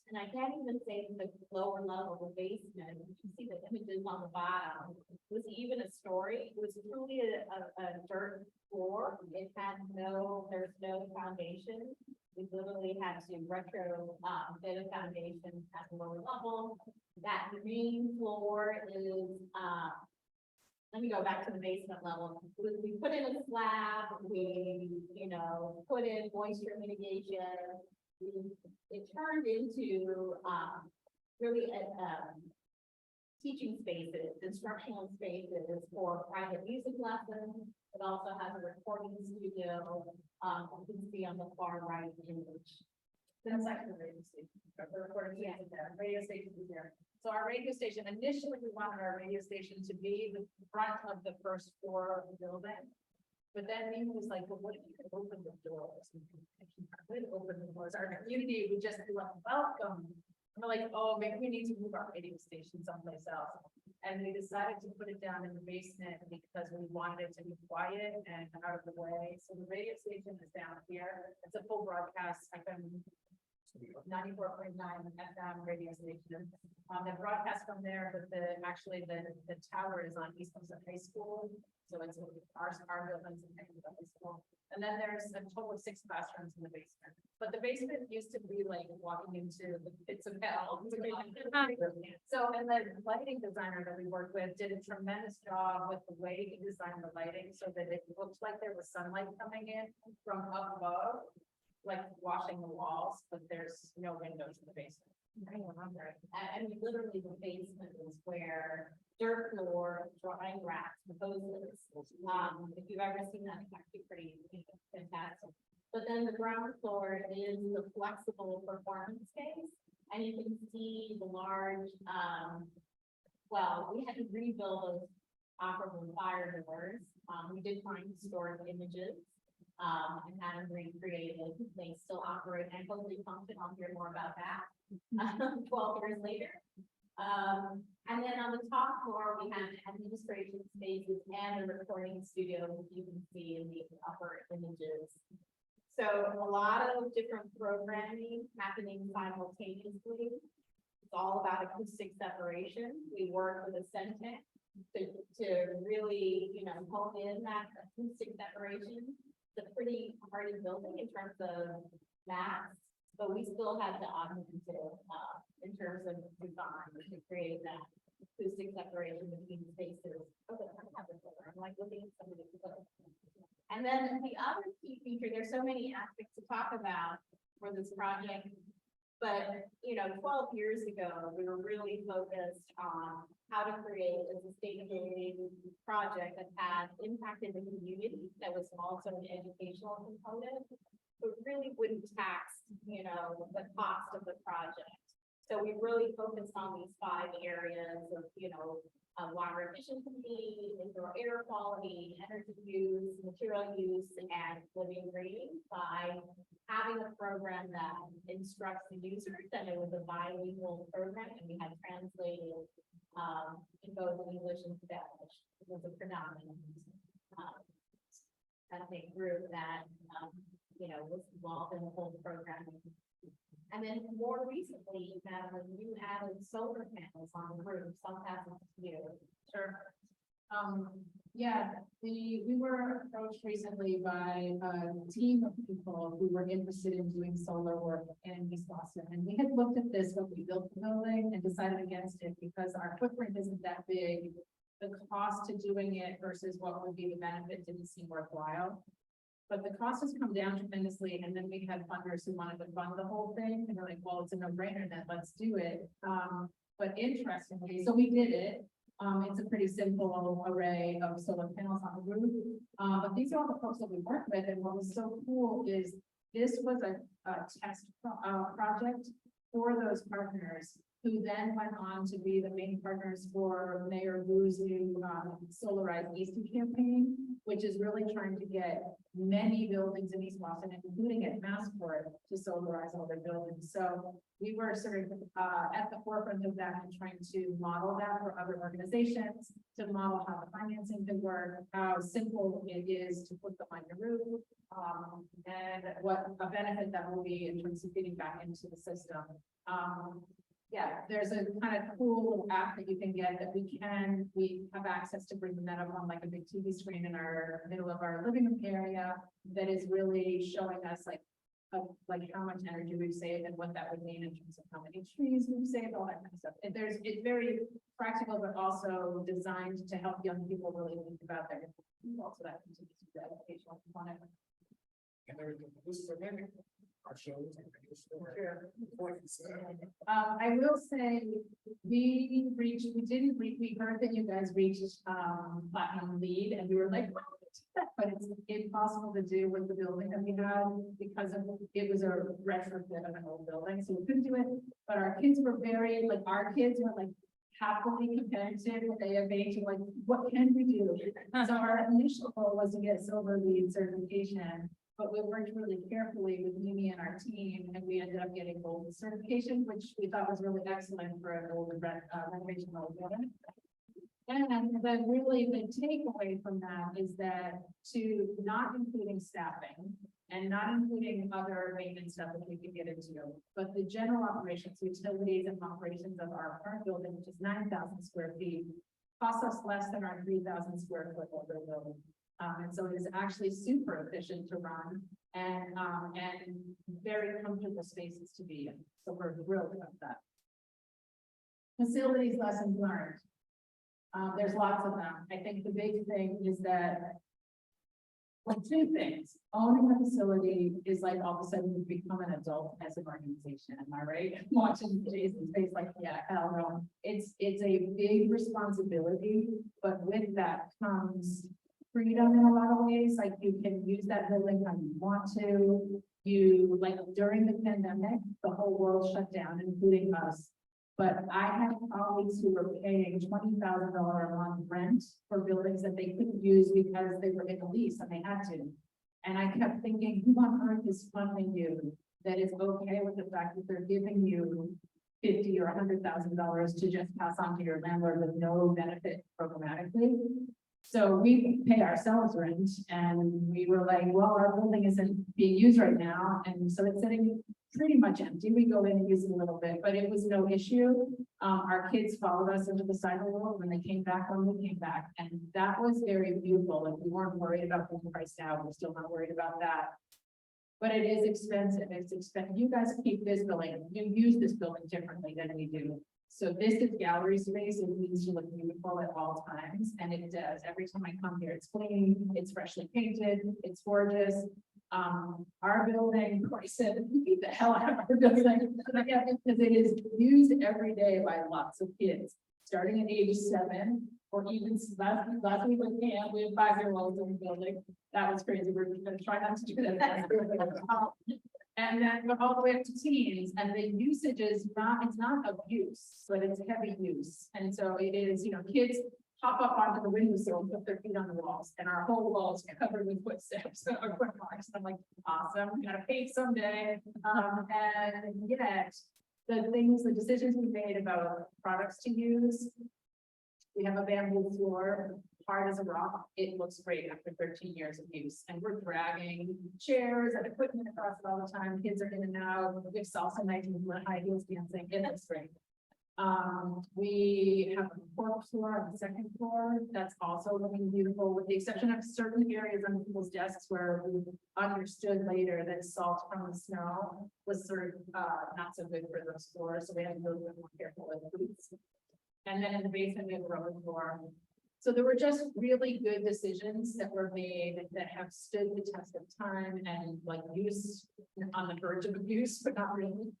and I can't even say the lower level, the basement. You can see the images on the bottom. It was even a story. It was truly a dirt floor. It had there's no foundation. We literally had to retro fit a foundation at the lower level. That main floor is let me go back to the basement level. We put in a slab, we, put in moisture mitigation. It turned into really teaching spaces, instructional spaces for private music lessons. It also has a recording studio. You can see on the far right image. That's like the radio station. The recording station there, radio station is there. So our radio station, initially, we wanted our radio station to be the front of the first floor of the building. But then he was like, well, what if you could open the doors? If you could open the doors, our community would just be like, welcome. And we're like, oh, maybe we need to move our radio station someplace else. And we decided to put it down in the basement because we wanted it to be quiet and out of the way. So the radio station is down here. It's a full broadcast FM 94.9 FM radio station. They broadcast from there, but the tower is on East Coast High School. So it's our buildings in high school. And then there's a total of 6 classrooms in the basement. But the basement used to be like walking into the pits of hell. So, and the lighting designer that we worked with did a tremendous job with the way he designed the lighting so that it looked like there was sunlight coming in from up above, like washing the walls, but there's no windows in the basement. And literally the basement is where dirt floor, drying racks, hoses. If you've ever seen that, it's actually pretty fantastic. But then the ground floor is the flexible performance space, and you can see the large, we had to rebuild those operable fire doors. We did find historic images. And had them recreated. They still operate and totally function. I'll hear more about that 12 years later. And then on the top floor, we have administration spaces and a recording studio, which you can see in the upper images. So a lot of different programming happening simultaneously. It's all about acoustic separation. We work with a Centec to really, hone in that acoustic separation. It's a pretty hardy building in terms of mass, but we still had to augment it in terms of design to create that acoustic separation between spaces. Okay, I'm like looking at some of the photos. And then the other key feature, there's so many aspects to talk about for this project, but 12 years ago, we were really focused on how to create a sustainability project that had impacted the community, that was also an educational component, but really wouldn't tax, the cost of the project. So we really focused on these 5 areas of, water efficiency, indoor air quality, energy use, material use, and living green by having a program that instructs the users, and it was a bilingual program, and we had translated in both English and Spanish. It was a predominant ethnic group that was involved in the whole program. And then more recently, you added solar panels on the roof. Some have you. Sure. Yeah, we were approached recently by a team of people who were interested in doing solar work in East Boston. And we had looked at this when we built the building and decided against it because our footprint isn't that big. The cost to doing it versus what would be the benefit didn't seem worthwhile. But the cost has come down tremendously, and then we had funders who wanted to fund the whole thing, and they're like, well, it's a no-brainer, then let's do it. But interestingly, so we did it. It's a pretty simple array of solar panels on the roof. But these are all the folks that we work with, and what was so cool is this was a test project for those partners, who then went on to be the main partners for Mayor Wu's new Solarized Easton campaign, which is really trying to get many buildings in East Boston, including at Massport, to solarize all their buildings. So we were sort of at the forefront of that and trying to model that for other organizations, to model how the financing can work, how simple it is to put them on your roof, and what a benefit that will be in terms of feeding back into the system. Yeah, there's a kind of cool little app that you can get that we have access to bringing that up on like a big TV screen in our middle of our living room area that is really showing us like how much energy we've saved and what that would mean in terms of how many trees we've saved, all that kind of stuff. It's very practical, but also designed to help young people really think about their, also that continues to be the educational component. And everything, this is amazing. Our shows. I will say, we heard that you guys reached, platinum lead, and we were like, well, but it's impossible to do with the building that we had because it was a retrofit of an old building, so we couldn't do it. But our kids were happily competitive with AFH, and like, what can we do? So our initial goal was to get silver lead certification. But we worked really carefully with Mimi and our team, and we ended up getting gold certification, which we thought was really excellent for an old renovation old building. And then really the takeaway from that is that to not including staffing and not including other maintenance stuff that we could get into, but the general operations, utilities and operations of our current building, which is 9,000 square feet, costs us less than our 3,000 square foot older building. And so it is actually super efficient to run and very comfortable spaces to be in. So we're thrilled about that. Facilities lessons learned. There's lots of them. I think the big thing is that, well, two things. Owning a facility is like all of a sudden you become an adult as an organization. Am I right? Watching Jason's face like, yeah, hell no. It's a big responsibility, but with that comes freedom in a lot of ways. Like you can use that building how you want to. You, like during the pandemic, the whole world shut down, including us. But I have colleagues who were paying $20,000 a month rent for buildings that they couldn't use because they were in a lease and they had to. And I kept thinking, who on earth is funding you that is okay with the fact that they're giving you $50,000 or $100,000 to just pass on to your landlord with no benefit programmatically? So we pay ourselves rent, and we were like, well, our building isn't being used right now, and so it's sitting pretty much empty. We go in and use it a little bit, but it was no issue. Our kids followed us into the side of the world. When they came back, we came back, and that was very beautiful. Like we weren't worried about being priced out. We're still not worried about that. But it is expensive. It's expensive. You guys keep this building. You use this building differently than we do. So this is gallery space. It needs to look beautiful at all times, and it does. Every time I come here, it's clean, it's freshly painted, it's gorgeous. Our building, of course, we beat the hell out of our building because it is used every day by lots of kids, starting at age 7, or even last week with camp, we had 5-year-olds in the building. That was crazy. We're going to try not to do that. And then all the way up to teens, and the usage is it's not abuse, but it's heavy use. And so it is, kids hop up onto the windowsill and put their feet on the walls, and our whole wall is covered with footsteps or footmarks. I'm like, awesome, gotta paint someday. And yet the decisions we made about products to use, we have a bamboo floor, hard as a rock. It looks great after 13 years of use, and we're dragging chairs and equipment across it all the time. Kids are in and out. We have salsa nights and high heels dancing. It looks great. We have a fourth floor on the second floor, that's also looking beautiful, with the exception of certain areas on people's desks where we understood later that salt from the snow was sort of, not so good for those floors, so we had to be a little bit more careful with boots. And then in the basement, we have a rubber floor. So there were just really good decisions that were made that have stood the test of time and like use on the verge of abuse, but not really.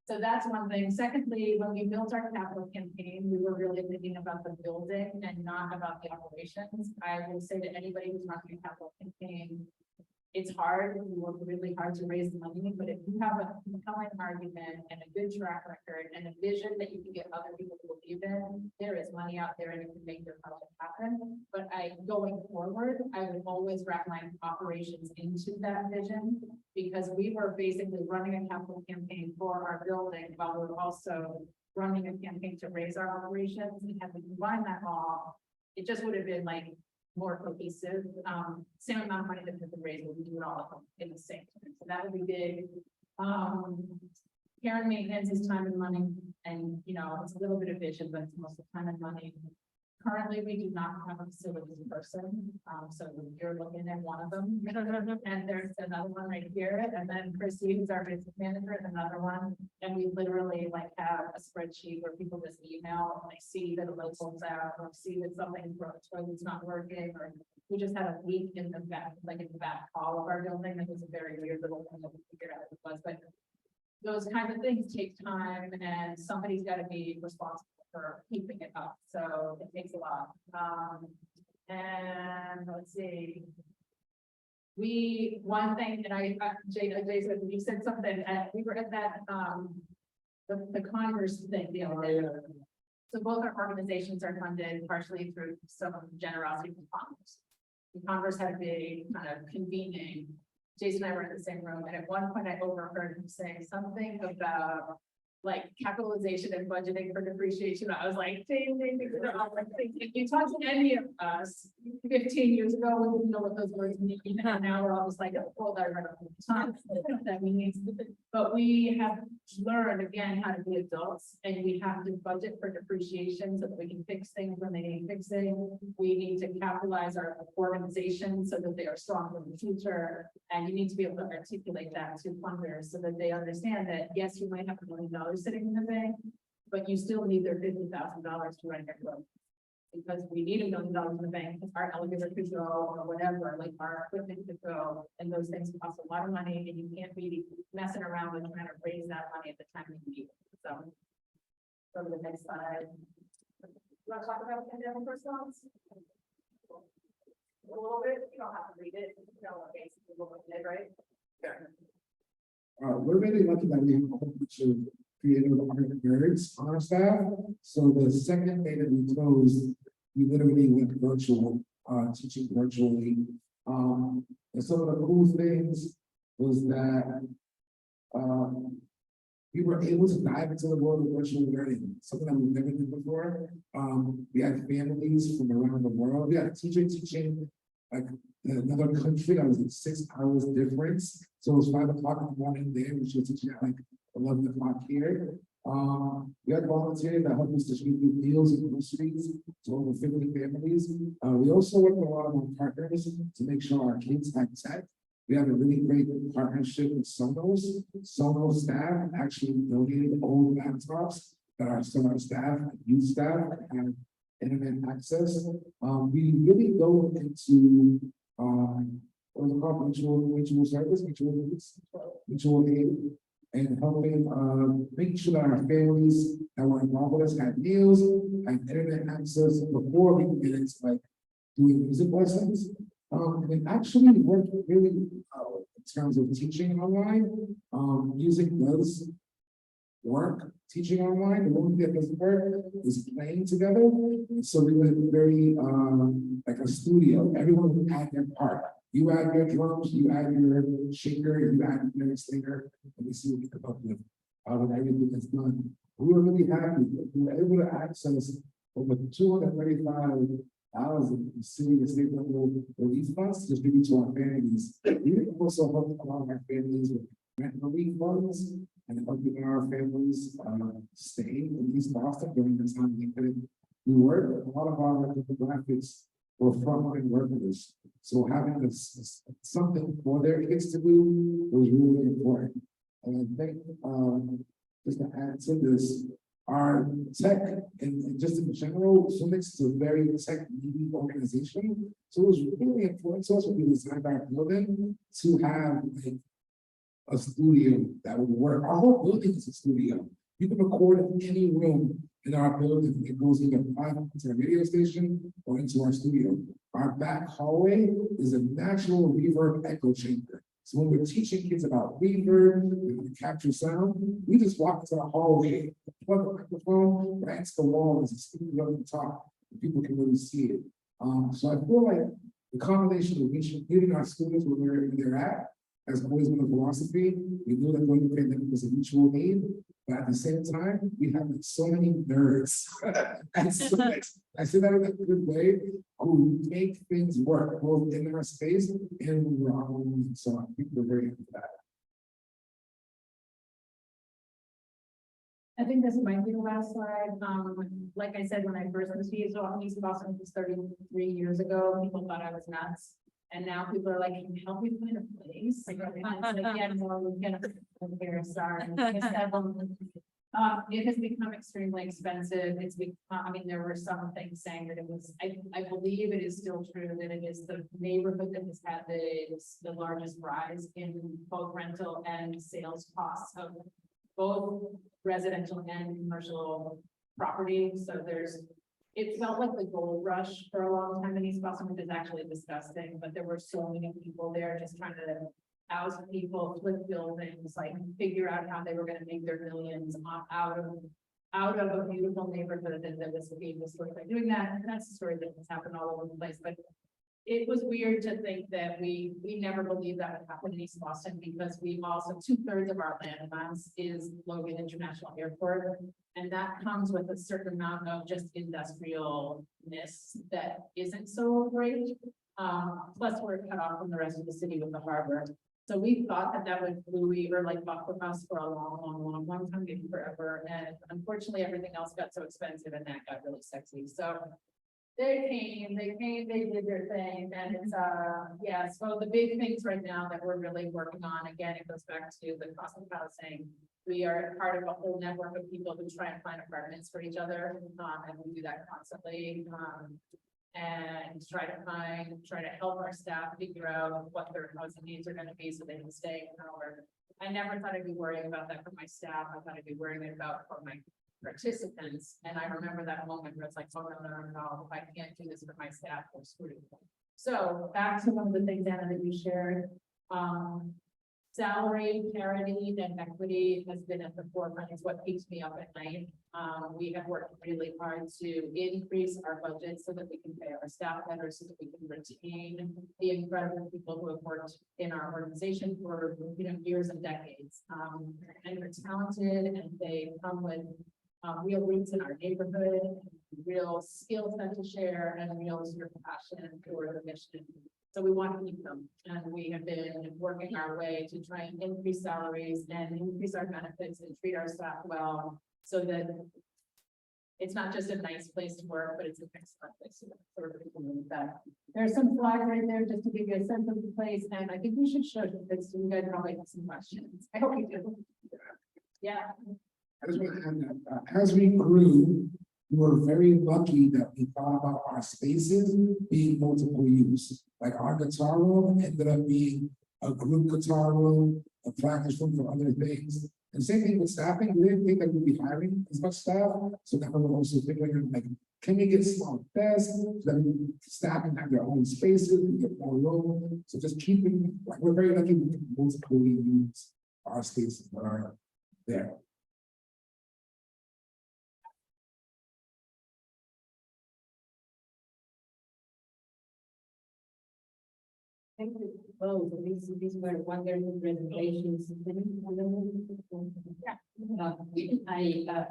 So that's one thing. Secondly, when we built our capital campaign, we were really thinking about the building and not about the operations. I will say to anybody who's running a capital campaign, it's hard, we work really hard to raise the money, but if you have a compelling argument and a good track record and a vision that you can get other people to believe in, there is money out there and you can make your project happen. But going forward, I would always wrap my operations into that vision, because we were basically running a capital campaign for our building while we were also running a campaign to raise our operations, and had we combined that all, it just would have been like more cohesive, same amount of money that we could raise, but we do it all in the same time, so that would be big. Care and maintenance is time and money, and you know, it's a little bit of vision, but it's mostly time and money. Currently, we do not have a facilities person, so you're looking at one of them, and there's another one right here, and then Chrissy, who's our business manager, is another one. And we literally like have a spreadsheet where people just email, and they see that a light bulb's out, or see that something's broke, toilet's not working, or we just had a leak in the back, like in the back hall of our building. That was a very weird little thing that we figured out what it was, but those kinds of things take time, and somebody's got to be responsible for keeping it up, so it takes a lot. And let's see. One thing that Jason, you said something, we were at that, the Congress thing the other day. So both our organizations are funded partially through some generosity from Congress. Congress had a big kind of convening. Jason and I were in the same room, and at one point I overheard him saying something about like capitalization and budgeting for depreciation. I was like, ding, ding, ding, they're all like, if you talk to any of us 15 years ago, we wouldn't know what those words mean. And now we're all just like, oh, that right all the time. That means, but we have learned again how to be adults, and we have to budget for depreciation so that we can fix things when they need fixing. We need to capitalize our organization so that they are strong in the future. And you need to be able to articulate that to funders so that they understand that, yes, you might have $1 million sitting in the bank, but you still need their $50,000 to run your growth. Because we need $1 million in the bank, because our elevator could go, or whatever, like our equipment could go, and those things cost a lot of money, and you can't be messing around with trying to raise that money at the time you need it. So, go to the next slide. You want to talk about pandemic response? A little bit, you don't have to read it, you know, basically what we did, right? We're really lucky that we have a whole bunch of creative nerds on our staff. So the second day that we closed, we literally went virtual, teaching virtually. And some of the cool things was that we were able to dive into the world of virtual learning, something that we've never done before. We had families from around the world. We had a teacher teaching like in another country that was like 6 hours difference. So it was 5 o'clock in the morning there, which was teaching at like 11 o'clock here. We had volunteers that helped us distribute meals and groceries to over 50 families. We also worked with a lot of our partners to make sure our kids had tech. We have a really great partnership with Sonos. Sonos staff actually donated old laptops that our staff, youth staff, have internet access. We really go into what's it called, mutual service, mutual aid, and helping making sure that our families that were involved with us had meals, had internet access before we could get into like doing music lessons. And it actually worked really in terms of teaching online. Music does work, teaching online. The only thing that doesn't work is playing together. So we went very like a studio. Everyone would add their part. You add your drums, you add your shaker, you add your singer, and we see what we come up with when everything is done. We were really happy. We were able to access over 235,000 city and state level relief funds distributed to our families. We also helped a lot of our families with rent relief funds, and helping our families, stay in East Boston during the time they couldn't do work. A lot of our demographics were frontline workers. So having something for their kids to do was really important. And I think, just to add to this, our tech and just in general, Phoenix is a very tech needy organization. So it was really important to us when we designed our building to have like a studio that would work. Our whole building is a studio. You can record in any room in our building. It goes either into a radio station or into our studio. Our back hallway is a natural reverb echo chamber. So when we're teaching kids about reverb, and capture sound, we just walk into the hallway, plug a microphone, right into the wall, there's a studio at the top, and people can really see it. So I feel like the combination of meeting our students where they're at has always been a philosophy. We know that going to pandemic was a mutual need, but at the same time, we have like so many nerds. And so I say that in a good way, who make things work both in our space and when we're on. So I think we're very happy with that. I think this might be the last slide. Like I said, when I first was here, so East Boston was 33 years ago, people thought I was nuts. And now people are like, can you help me find a place? Like, yeah, more we can here, sorry. It has become extremely expensive. It's become, I mean, there were some things saying that it was, I believe it is still true that it is the neighborhood that has had the largest rise in both rental and sales costs of both residential and commercial property. So it felt like the gold rush for a long time in East Boston, which is actually disgusting, but there were so many people there just trying to house people, flip buildings, like figure out how they were gonna make their millions out of a beautiful neighborhood that was famous for doing that. And that's a story that has happened all over the place, but it was weird to think that we never believed that would happen in East Boston because we also 2/3 of our land mass is Logan International Airport. And that comes with a certain amount of just industrialness that isn't so great. Plus we're cut off from the rest of the city with the harbor. So we thought that would buoy or like buffer us for a long time, maybe forever. And unfortunately, everything else got so expensive and that got really sexy. So they came, they did their thing, and it's, yeah, so the big things right now that we're really working on, again, it goes back to the cost of housing. We are part of a whole network of people who try and find apartments for each other, and we do that constantly, and try to help our staff figure out what their housing needs are gonna be so they can stay in power. I never thought I'd be worrying about that for my staff, I thought I'd be worrying about for my participants, and I remember that moment where it's like, oh, no, if I can't do this for my staff, we're screwed. So back to one of the things, Anna, that you shared, salary parity and equity has been at the forefront, is what keeps me up at night. We have worked really hard to increase our budget so that we can pay our staff better, so that we can retain the incredible people who have worked in our organization for years and decades. And they're talented and they come with real roots in our neighborhood, real skill set to share, and real sort of passion for the mission. So we want to keep them, and we have been working our way to try and increase salaries and increase our benefits and treat our staff well, so that it's not just a nice place to work, but it's an excellent place to work. So we're really cool with that. There's some slides right there just to give you a sense of the place, and I think we should show you this. You guys probably have some questions. I hope you do. Yeah. I just want to add that as we grew, we were very lucky that we thought about our spaces being multiple use. Like our guitar room ended up being a group guitar room, a practice room for other things. And same thing with staffing, we didn't think that we'd be hiring as much staff. So now we're also figuring out, like, can we get small desks so that staff can have their own spaces, we get more room. So just keeping, like, we're very lucky we can multiple use our spaces that are there. Thank you both. These were wonderful presentations.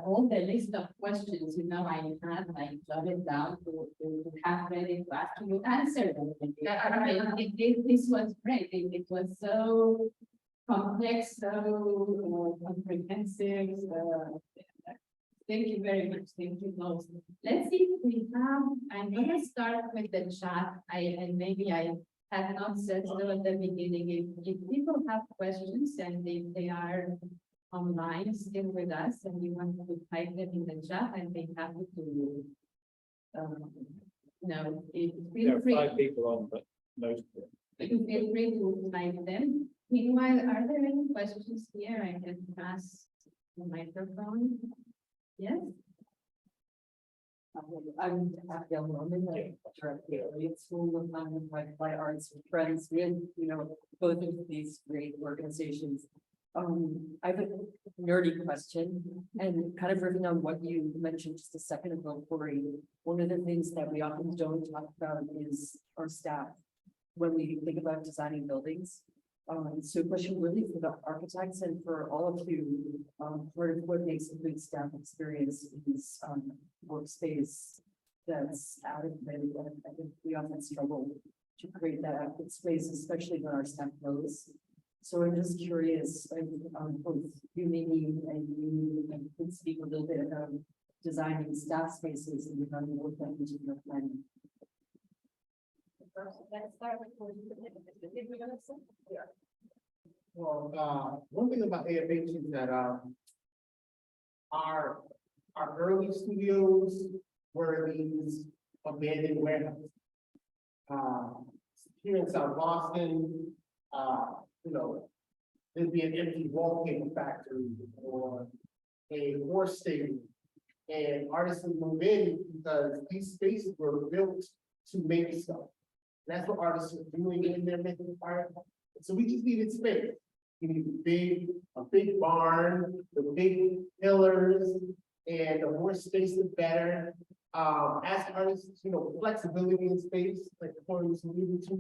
All the list of questions, I had, I jotted down to have ready to ask you answer them. This was great. It was so complex, so comprehensive, thank you very much, thank you both. Let's see if we have, I'm gonna start with the chat, and maybe I have not said so at the beginning, if people have questions and if they are online still with us and you want to type them in the chat, I'd be happy to. No, There feel are free. 5 people on, but most of them. Feel free to type them. Meanwhile, are there any questions here? I can pass the microphone. Yes? I'm Abigail Norman, the director of the School of Applied Arts and Friends with, both of these great organizations. I have a nerdy question and kind of riffing on what you mentioned just a second ago, Corey. One of the things that we often don't talk about is our staff when we think about designing buildings. So question really for the architects and for all of you, part of what makes a good staff experience is workspace that's adequate. And I think we often struggle to create that adequate space, especially when our staff knows. So I'm just curious, both you, Mimi, and you could speak a little bit about designing staff spaces and how you work that into your planning. Let's start with. Well, one thing about AFH is that, our early studios were these abandoned warehouses. Here in South Boston, there'd be an empty wallpaper factory or a horse stable. And artists would move in because these spaces were built to make stuff. That's what artists are doing in their making art. So we just needed space. We needed a big barn, the big pillars, and the more space, the better. As artists, flexibility in space, like the point was alluding to,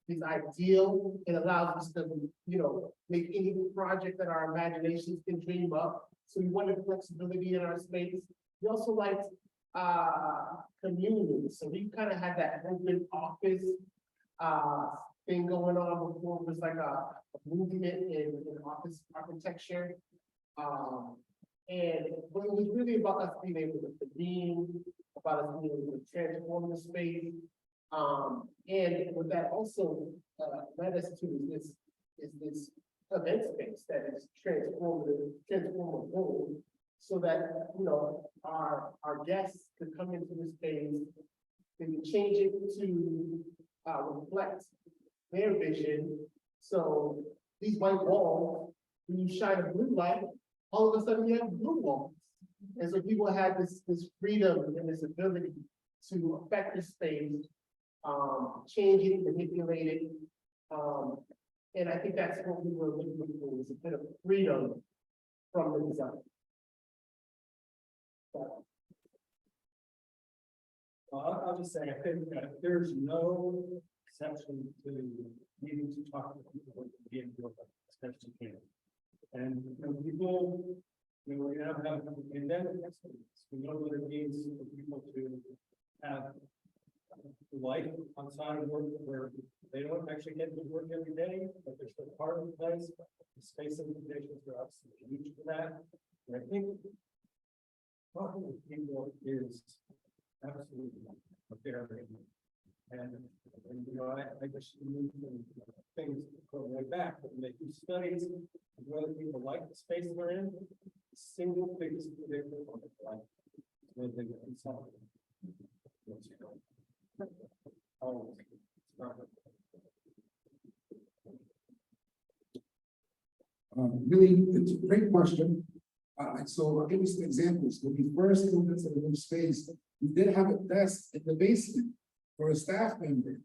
is ideal. It allows us to, make any project that our imaginations can dream up. So we wanted flexibility in our space. We also liked community. So we kind of had that open office thing going on before. It was like a movement in office architecture. And but it was really about us being able to convene, about us being able to transform the space. And what that also led us to is this event space that is transformable, so that our guests could come into the space, they can change it to reflect their vision. So these white walls, when you shine a blue light, all of a sudden you have blue walls. And so people had this freedom and this ability to affect the space, change it, manipulate it. And I think that's what we were looking for, was a bit of freedom from the design. Well, I'll just say, I think that there's no exception to needing to talk to people who can be in your as best you can. And people, we have a pandemic experience. We know what it means for people to have life outside of work where they don't actually get to work every day, but they're still part of the place. The space and conditions are absolutely huge for that. And I think talking with people is absolutely a barrier. And I just moved things go way back, but when they do studies of whether people like the space they're in, the single biggest predictor of life is when they get inside. Oh, Really, it's a great question. So I'll give you some examples. When we first moved into the new space, we did have a desk in the basement for a staff member.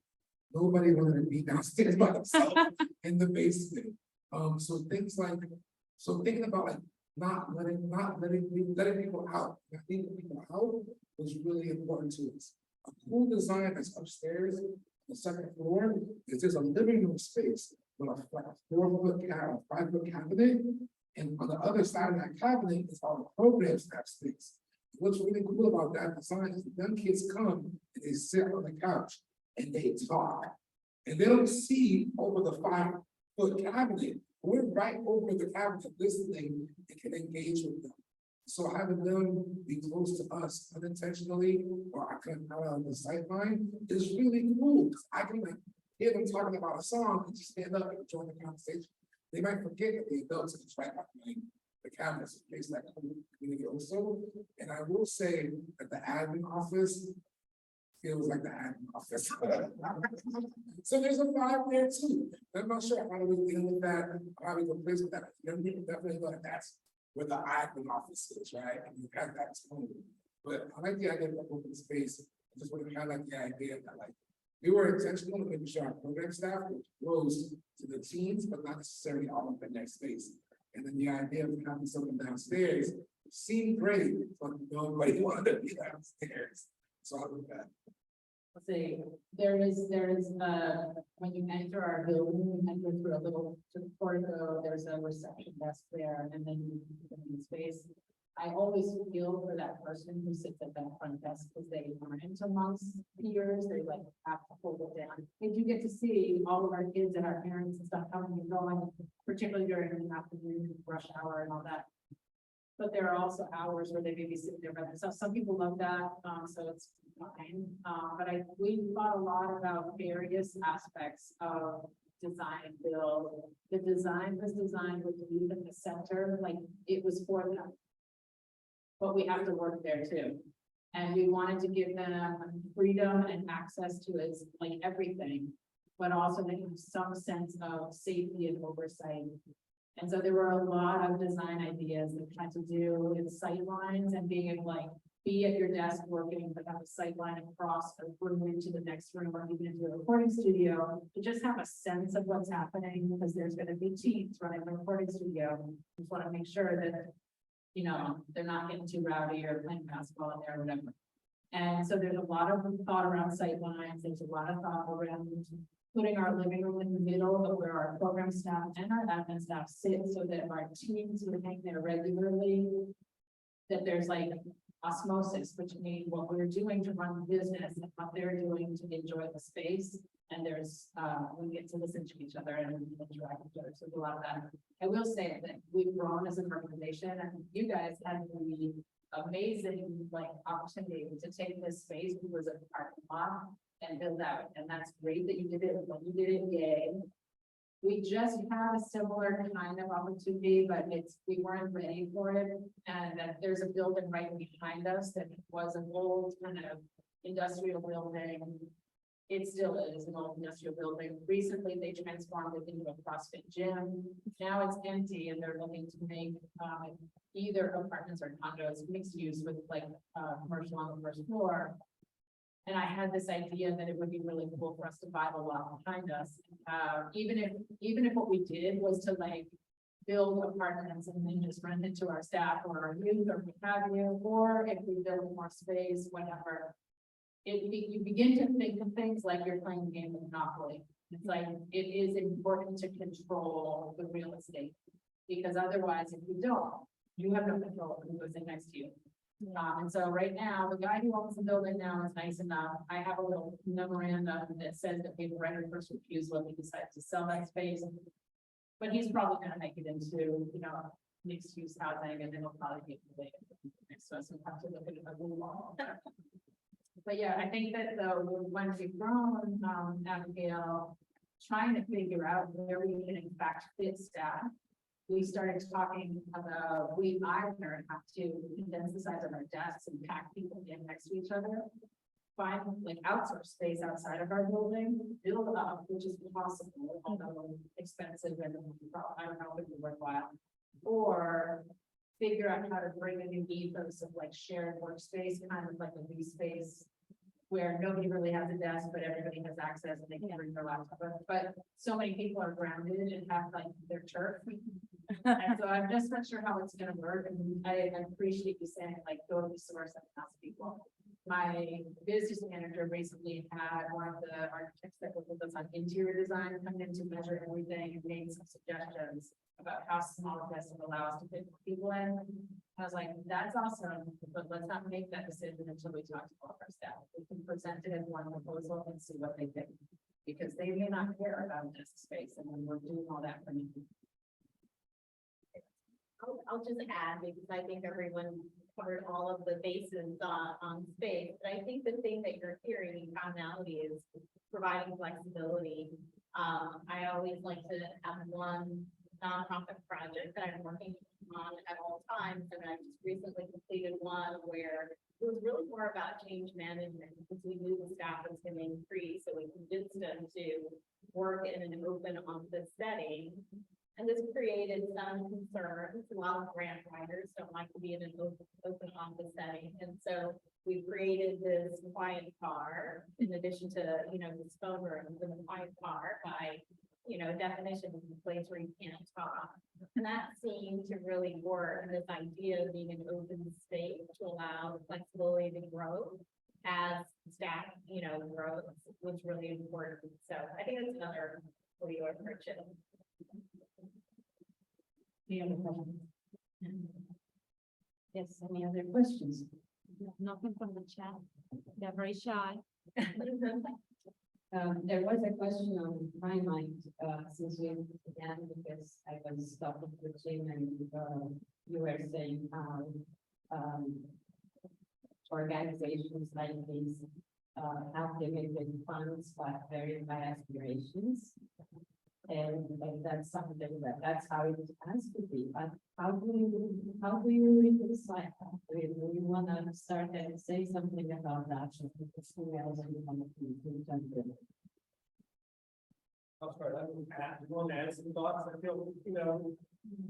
Nobody wanted to be downstairs by themselves in the basement. So things like, thinking about like not letting people out. I think people out was really important to us. A cool design that's upstairs, the second floor, is just a living room space with a 4-foot cabinet, 5-foot cabinet. And on the other side of that cabinet is all the program staff space. What's really cool about that design is them kids come and they sit on the couch and they talk. And they don't see over the 5-foot cabinet we're right over the camera listening and can engage with them. So having them be close to us unintentionally, or I can on the sideline is really cool. 'Cause I can like hear them talking about a song and just stand up and join the conversation. They might forget that the adults are just right behind the cameras in case that community also. And I will say that the admin office feels like the admin office. So there's a vibe there too. I'm not sure how do we deal with that, how we replace with that. Young people definitely know that that's where the admin office is, right? And you have that tone. But I like the idea of open space. I just want to highlight the idea that like we were intentional in making sure our program staff was close to the teams, but not necessarily all up in their space. And then the idea of having someone downstairs seemed great, but nobody wanted to be downstairs. So I love that. Let's see, there is, when you enter our building, you enter through a little, to the portico, there's a reception desk there, and then you get in space. I always feel for that person who sits at that front desk, because they aren't amongst peers, they like have to hold it down. If you get to see all of our kids and our parents and stuff coming and going, particularly during the afternoon rush hour and all that. But there are also hours where they may be sitting there by themselves. Some people love that, so it's fine. But we thought a lot about various aspects of design and build. The design was designed with you in the center, like it was for them. But we have to work there too. And we wanted to give them freedom and access to it, like everything, but also they have some sense of safety and oversight. And so there were a lot of design ideas that had to do with sight lines and being able to like be at your desk working, but have a sight line across a room into the next room or even into a recording studio to just have a sense of what's happening because there's going to be teams running the recording studio. Just want to make sure that, you know, they're not getting too rowdy or playing basketball in there or whatever. And so there's a lot of thought around sight lines. There's a lot of thought around putting our living room in the middle of where our program staff and our admin staff sit so that our teams who hang there regularly, that there's like osmosis between what we're doing to run the business and what they're doing to enjoy the space. And there's, we get to listen to each other and interact with each other. So there's a lot of that. I will say that we've grown as an organization and you guys had the amazing like opportunity to take this space, which was a parking lot, and build out. And that's great that you did it. When you did it, yay. We just have a similar kind of opportunity, but we weren't ready for it. And that there's a building right behind us that was an old kind of industrial building. It still is an old industrial building. Recently, they transformed it into a CrossFit gym. Now it's empty and they're looking to make either apartments or condos mixed use with like commercial on the first floor. And I had this idea that it would be really cool for us to buy the lot behind us. Even if what we did was to like build apartments and then just rent it to our staff or our youth or what have you, or if we build more space, whatever. You begin to think of things like you're playing the game of Monopoly. It's like, it is important to control the real estate. Because otherwise, if you don't, you have no control of who goes in next to you. And so right now, the guy who owns the building now is nice enough. I have a little memorandum that says that we've rented first refusal if we decide to sell that space. But he's probably gonna make it into, you know, mixed use housing and then it'll probably be related next to us. We'll have to look at it a little more. But yeah, I think that though, when we've grown, Abigail, trying to figure out where we can in fact fit staff. We started talking about, we either have to condense the size of our desks and pack people in next to each other. Find like outsource space outside of our building, build up, which is possible, although expensive and I don't know if it'd be worthwhile. Or figure out how to bring in an ethos of like shared workspace, kind of like a new space. Where nobody really has a desk, but everybody has access and they can bring their laptop. But so many people are grounded and have like their turf. And so I'm just not sure how it's gonna work. And I appreciate you saying like go to the source and ask people. My business manager recently had one of the architects that worked with us on interior design come in to measure everything and made some suggestions about how small desks would allow us to fit people in. I was like, that's awesome, but let's not make that decision until we talk to all of our staff. We can present it as one proposal and see what they think. Because they may not care about desk space and then we're doing all that for me. I'll just add, because I think everyone covered all of the bases on space, but I think the thing that you're hearing in commonality is providing flexibility. I always like to have one nonprofit project that I'm working on at all times, and I just recently completed one where it was really more about change management, because we knew the staff was going to increase, so we convinced them to work in an open office setting. And this created some concerns. A lot of grant writers don't like to be in an open office setting. And so we created this quiet car in addition to, this phone rooms and the quiet car by, definition of a place where you can't talk. And that seemed to really work. And this idea of being an open space to allow flexibility to grow as staff, grows was really important. So I think that's another way to approach it. Any other questions? Yes, any other questions? Nothing from the chat. They're very shy. There was a question on my mind, since we began, because I was talking to Jim and, you were saying how, organizations like these, have limited funds, but very high aspirations. And that's something that's how it has to be, but how do you reconcile that? Do you want to start and say something about that? Who else you want to jump in? I'll start. I want to add some thoughts. I feel,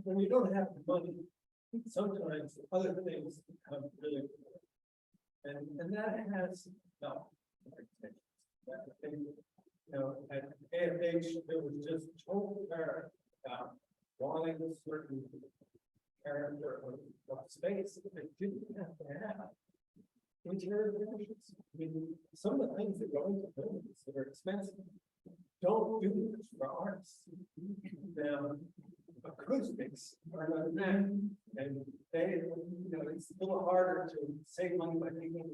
when you don't have the money, sometimes other things become really important. And that has no. At AFH, there was just total clarity about wanting a certain character of space that didn't have to have interior finishes. I mean, some of the things that go into buildings that are expensive don't do this for arts. Acoustics are not that, and they, it's a little harder to save money by taking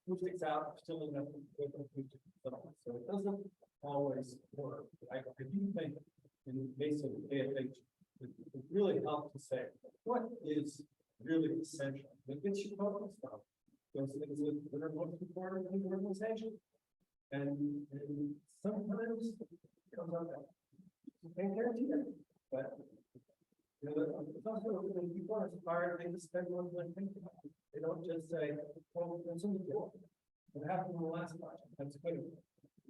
acoustics out, still enough with acoustic. So it doesn't always work. I do think in the case of AFH, it really helps to say what is really essential. It gets you focused on those things that are most important in the organization. And sometimes it comes up that you can't guarantee that. But it's also when people are inspired, they just spend one time thinking about it. They don't just say, well, it's in the door. What happened in the last project? That's good.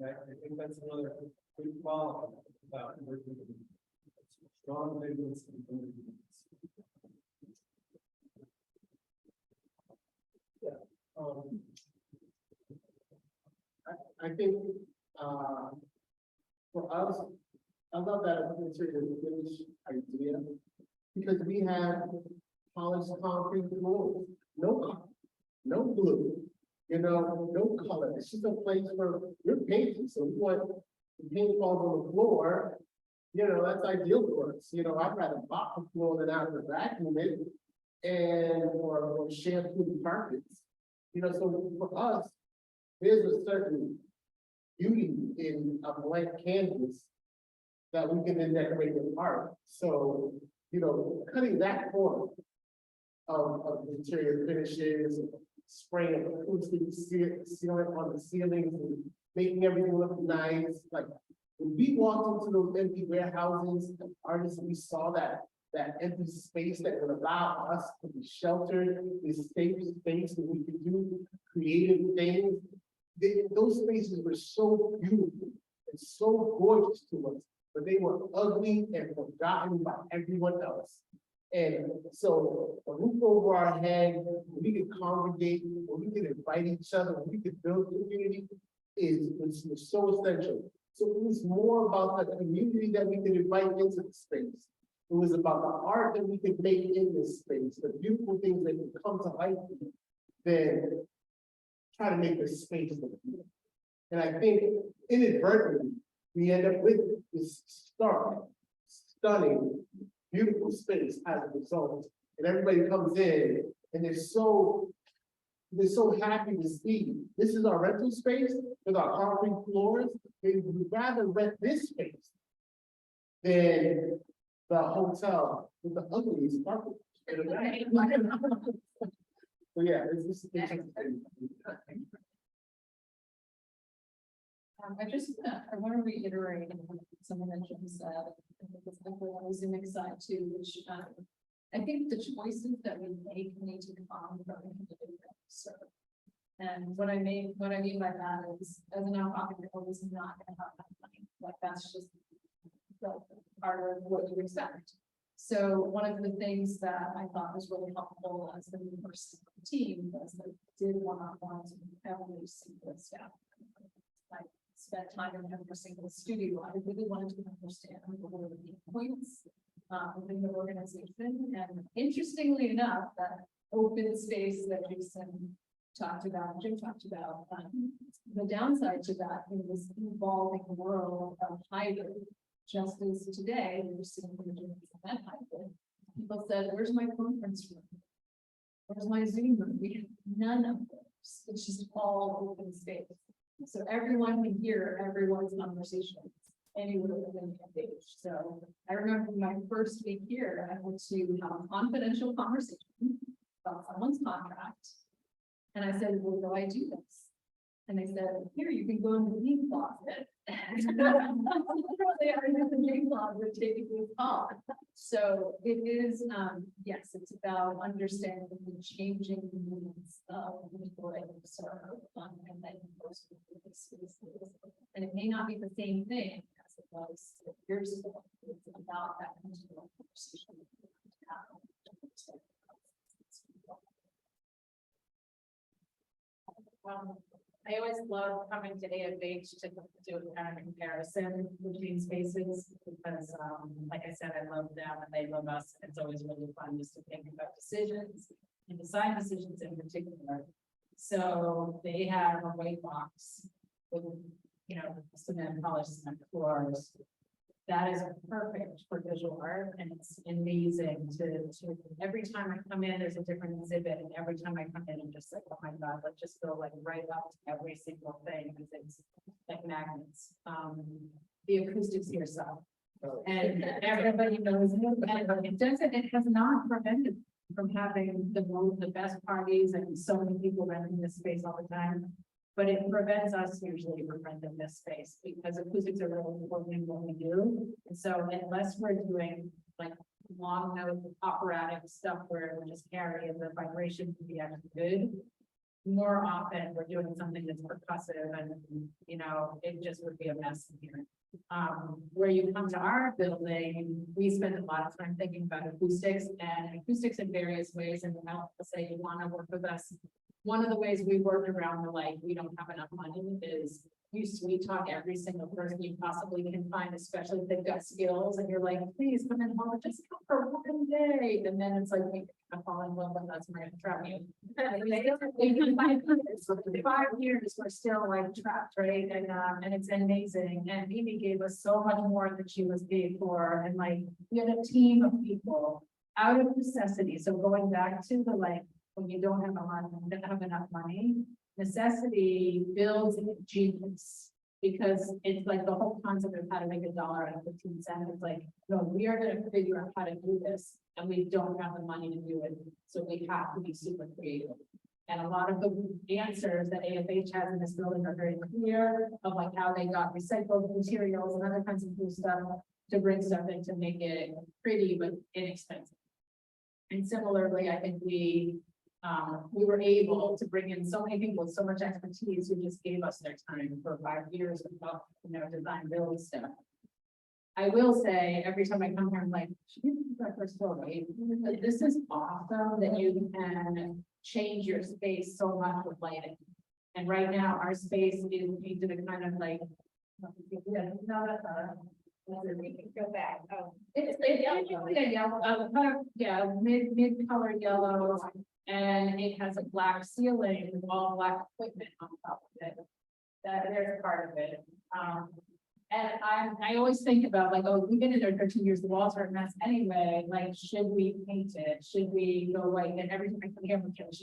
I think that's another good quality about working with strong movements and communities. Yeah. I think, for us, I love that material finish idea, because we have polished concrete floors, no color, no blue, no color. It's just a place where you're painting, so you want the paint falls on the floor, that's ideal for us. I'd rather mop the floor than have to vacuum it or shampoo the carpets. So for us, there's a certain beauty in a blank canvas that we can then decorate with art. So, cutting that form of interior finishes, spraying acoustic sealant on the ceilings, and making everything look nice. Like when we walked into those empty warehouses, artists, we saw that empty space that would allow us to be sheltered, this safe space that we could do creative things. Those spaces were so beautiful and so gorgeous to us, but they were ugly and forgotten by everyone else. And so a roof over our head, we could congregate, we could invite each other, we could build community is so essential. So it was more about the community that we could invite into the space. It was about the art that we could make in this space, the beautiful things that could come to life, than try to make this space look good. And I think inadvertently, we end up with this stark, stunning, beautiful space as a result. And everybody comes in and they're so happy to see this is our rental space with our concrete floors. They would rather rent this space than the hotel with the ugliest carpet. So yeah, it's just interesting. I want to reiterate some of the things that I was in excited to, which, I think the choices that we make need to come from individuals. So, and what I mean by that is, as a nonprofit, you're always not gonna have that money, like, that's just the part of what you expect. So one of the things that I thought was really helpful as the new person on the team was that I did one-on-ones with every single staff. I spent time in every single studio. I really wanted to understand what were the points within the organization. And interestingly enough, that open space that Jason talked about, Jim talked about, the downside to that in this evolving world of hybrid, just as today, we're seeing that hybrid. People said, where's my conference room? Where's my Zoom room? We have none of those. It's just all open space. So everyone can hear everyone's conversations anywhere within the page. So I remember my first week here, I went to have a confidential conversation about someone's contract. And I said, well, do I do this? And they said, here, you can go in the jean closet. Literally, I was in the jean closet taking this off. So it is, yes, it's about understanding the changing needs of the people that you serve, and that you post with these spaces. And it may not be the same thing as it was years ago. It's about that continual conversation. I always love coming to AFH to do a kind of comparison between spaces because, like I said, I love them and they love us. It's always really fun just to think about decisions and design decisions in particular. So they have a white box with, cement, polished cement floors. That is perfect for visual art, and it's amazing to every time I come in, there's a different exhibit, and every time I come in, I'm just like, oh my God, let's just go like right up to every single thing because it's like magnets. The acoustics here suck, and everybody knows it, and it has not prevented from having the best parties and so many people renting this space all the time. But it prevents us usually from renting this space because acoustics are really important in what we do. And so unless we're doing like long note operatic stuff where we just carry and the vibration can be actually good, more often we're doing something that's percussive and, it just would be a mess in here. Where you come to our building, we spend a lot of time thinking about acoustics in various ways. And I'll say you want to work with us. One of the ways we worked around the we don't have enough money is you sweet talk every single person you possibly can find, especially if they've got skills and you're like, please come in home, just come for one day. And then it's like, I'm falling in love with us, we're gonna trap you. 5 years, we're still like trapped, right? And it's amazing. And Mimi gave us so much more than she was paid for. And we had a team of people out of necessity. So going back to the when you don't have enough money, necessity builds genius because it's like the whole concept of how to make $1 out of 15 cents. It's like, no, we are going to figure out how to do this and we don't have the money to do it. So we have to be super creative. And a lot of the answers that AFH has in this building are very clear of how they got recycled materials and other kinds of cool stuff to bring stuff in to make it pretty but inexpensive. And similarly, I think we were able to bring in so many people with so much expertise who just gave us their time for 5 years of design build stuff. I will say every time I come here, I'm like, should we do that first floor, right? This is awesome that you can change your space so much with lighting. And right now our space is painted a kind of Go back. Oh, it's yellow, mid color yellow. And it has a black ceiling with all black equipment on top of it. There's part of it. And I always think about we've been in there 13 years, the walls are a mess anyway. Should we paint it? Should we go white? And every time I come here, I'm like,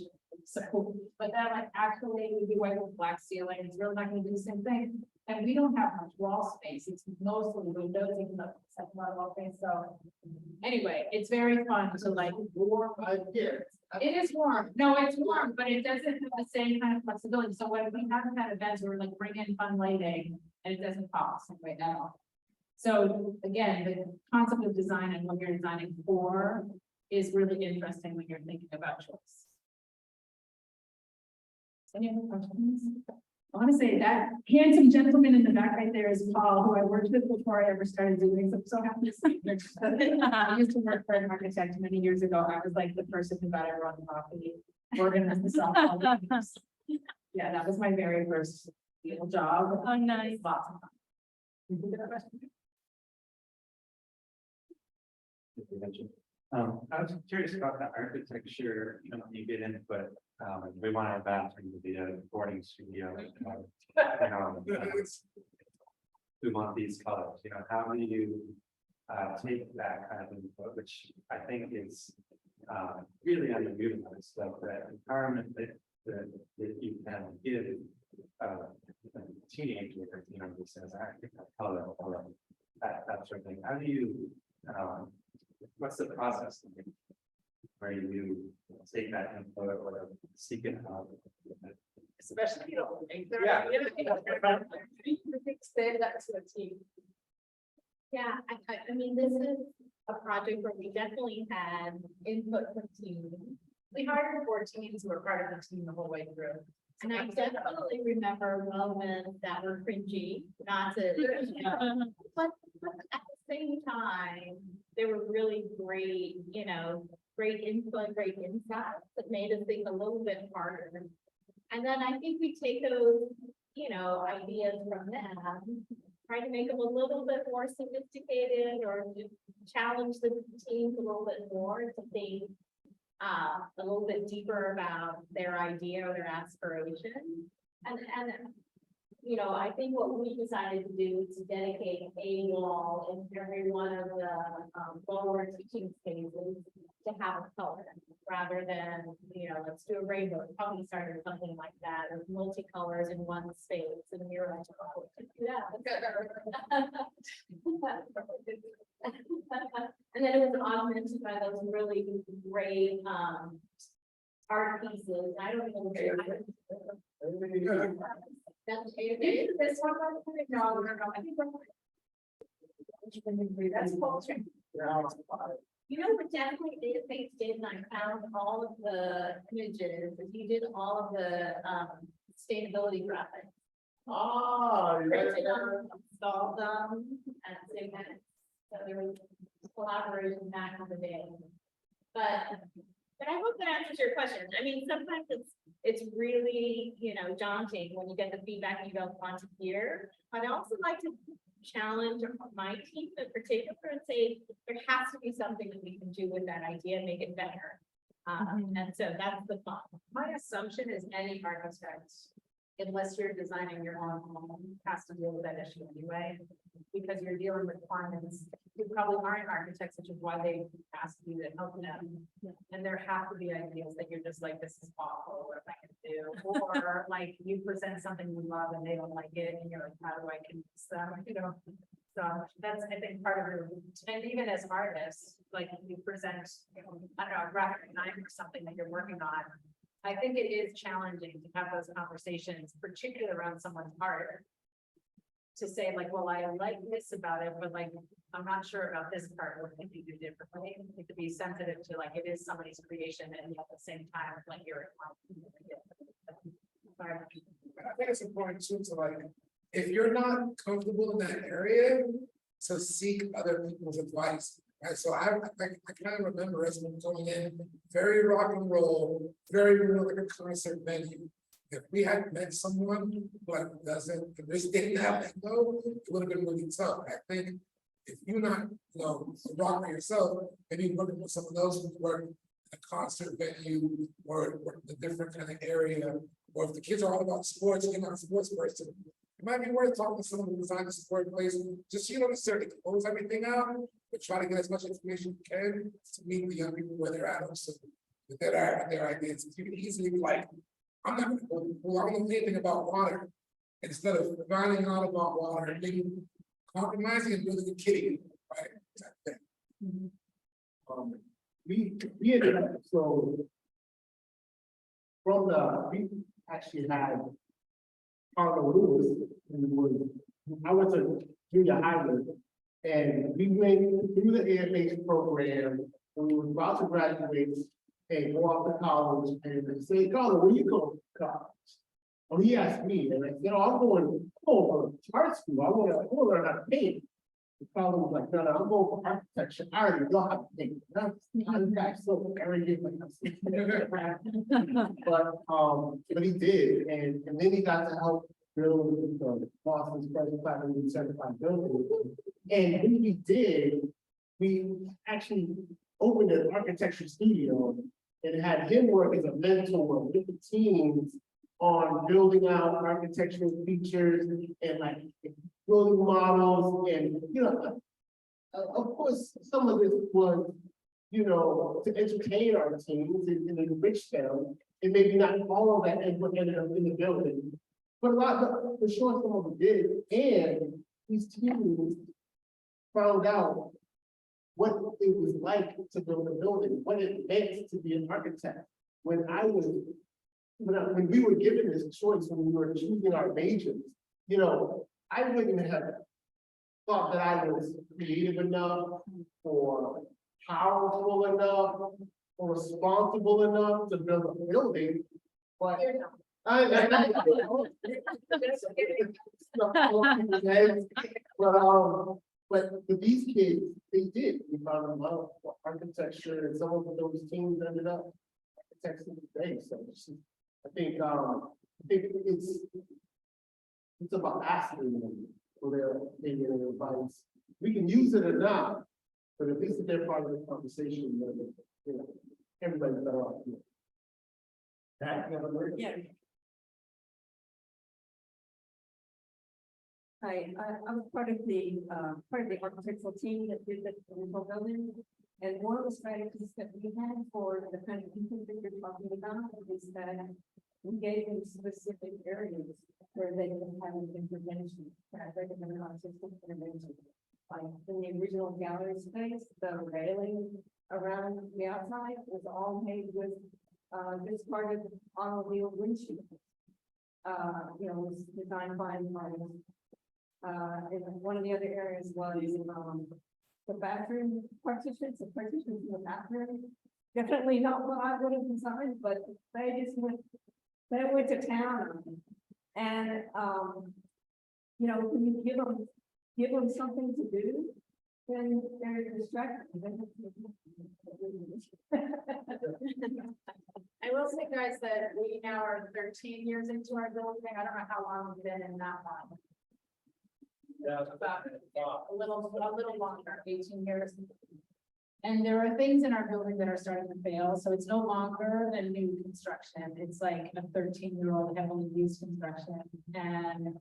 so, but then actually we do white with black ceiling. It's really not going to do the same thing. And we don't have much wall space, it's mostly windows, even though it's second level, okay, so. Anyway, it's very fun to like, Warm, I get. it is warm, no, it's warm, but it doesn't have the same kind of flexibility, so when we haven't had events where we like bring in fun lighting, and it doesn't cost right now. So again, the concept of design and what you're designing for is really interesting when you're thinking about choice. Any other questions? I want to say that handsome gentleman in the back right there is Paul, who I worked with before I ever started doing this. I'm so happy to see him. I used to work for an architect many years ago. I was like the person who got everyone coffee, organized the softball games. Yeah, that was my very first real job. Oh, nice. Lots of fun. I was curious about the architecture, you know, when you get input, we want our bathroom to be a boarding studio. You know, we want these colors, you know, how do you take that kind of input, which I think is really underutilized stuff, that empowerment that you can give teenagers, you know, this says color, that sort of thing. How do you what's the process where you take that input or seek it out? Especially if you don't think they're. Yeah. Say that to a team. Yeah, I mean, this is a project where we definitely had input from teams. We hired 4 teams who were part of the team the whole way through. And I definitely remember moments that were cringy, not to, but at the same time, they were really great, you know, great input, great insights that made us think a little bit harder. And then I think we take those, you know, ideas from them, try to make them a little bit more sophisticated or challenge the teams a little bit more to think a little bit deeper about their idea or their aspiration. And, you know, I think what we decided to do is to dedicate a wall in every one of the lower teaching spaces to have a color, rather than, you know, let's do a rainbow. It probably started something like that, or multicolors in one space, and we were like, oh, yeah. And then it was augmented by those really great art pieces. I don't know. That's This one, no, I think that's culture. You know, but definitely they did, and I found all of the images, and he did all of the sustainability graphics. Ah, Printed them, installed them, and so that, so there was collaboration back in the day. But I hope that answers your question. I mean, sometimes it's really, you know, daunting when you get the feedback you don't want to hear. I'd also like to challenge my team in particular and say, there has to be something that we can do with that idea and make it better. And so that's the fun. My assumption is any architect, unless you're designing your own home, has to deal with that issue anyway. Because you're dealing with clients who probably aren't architects, which is why they ask you to help them. And there have to be ideas that you're just like, this is awful, what am I gonna do? Or like you present something you love and they don't like it, and you're like, how do I convince them? You know, so that's, I think, part of your, and even as artists, like you present, you know, I don't know, a graphic design or something that you're working on. I think it is challenging to have those conversations, particularly around someone's art. To say like, well, I like this about it, but like, I'm not sure about this part, what can you do differently? You have to be sensitive to like, it is somebody's creation, and at the same time, like you're. I think it's important too to like, if you're not comfortable in that area, to seek other people's advice. Right, so I kind of remember as we going in, very rock and roll, very real, like a concert venue. If we had met someone but doesn't, if this didn't have that though, it would have been really tough. I think if you're not, you know, rock by yourself, maybe working with someone else who's working in a concert venue or a different kind of area, or if the kids are all about sports, you're not a sports person. It might be worth talking to someone who designed a sport place, just, you know, necessarily close everything out, but try to get as much information you can to meet the young people where they're at also. With their ideas, you can easily be like, I'm not gonna go to the pool, I don't know anything about water. instead of finding out about water and then compromising and building a kitty, right? Type thing. We ended up, so. We actually had. Carlo Lewis, who was, I went to junior high with him, and we went through the AFH program, and we were about to graduate and go off to college, and they say, Carlo, where you going to college? Well, he asked me, and I said, oh, I'm going to art school, I want to learn how to paint. And Carlo was like, no, I'm going for architecture, I already know how to paint. I'm so arrogant, but he did, and then he got to help build Boston's first platinum certified building. And when we did, we actually opened an architecture studio and had him work as a mentor with the teams on building out architectural features and like building models and, of course, some of this was, to educate our teams and enrich them, and maybe not all of that and what ended up in the building. But a lot of, for sure, some of them did, and these teams found out what it was like to build a building, what it meant to be an architect. When we were given this choice, when we were choosing our majors, I wouldn't have thought that I was creative enough or powerful enough or responsible enough to build a building, but but with these kids, they did. We found a love for architecture, and some of those teams ended up architects of the day. So I think it's about asking them for their opinion and advice. We can use it or not, but at least if they're part of the conversation, then, everybody's better off. Yeah. Hi, I'm part of the architectural team that did the original building. And one of the strategies that we had for the kind of people that you're talking about is that we gave them specific areas where they can have an intervention, recommend artistic intervention. Like in the original gallery space, the railing around the outside was all made with this part of automobile windshield. Was designed by an artist. And one of the other areas was the bathroom partitions, the partitions in the bathroom. Definitely not what I would have designed, but they went to town on it. And when you give them something to do, then they're distracted. I will say, guys, that we now are 13 years into our building. I don't know how long we've been in that one. Yeah. About a little longer, 18 years. And there are things in our building that are starting to fail, so it's no longer than new construction. It's like a 13-year-old heavily used construction. And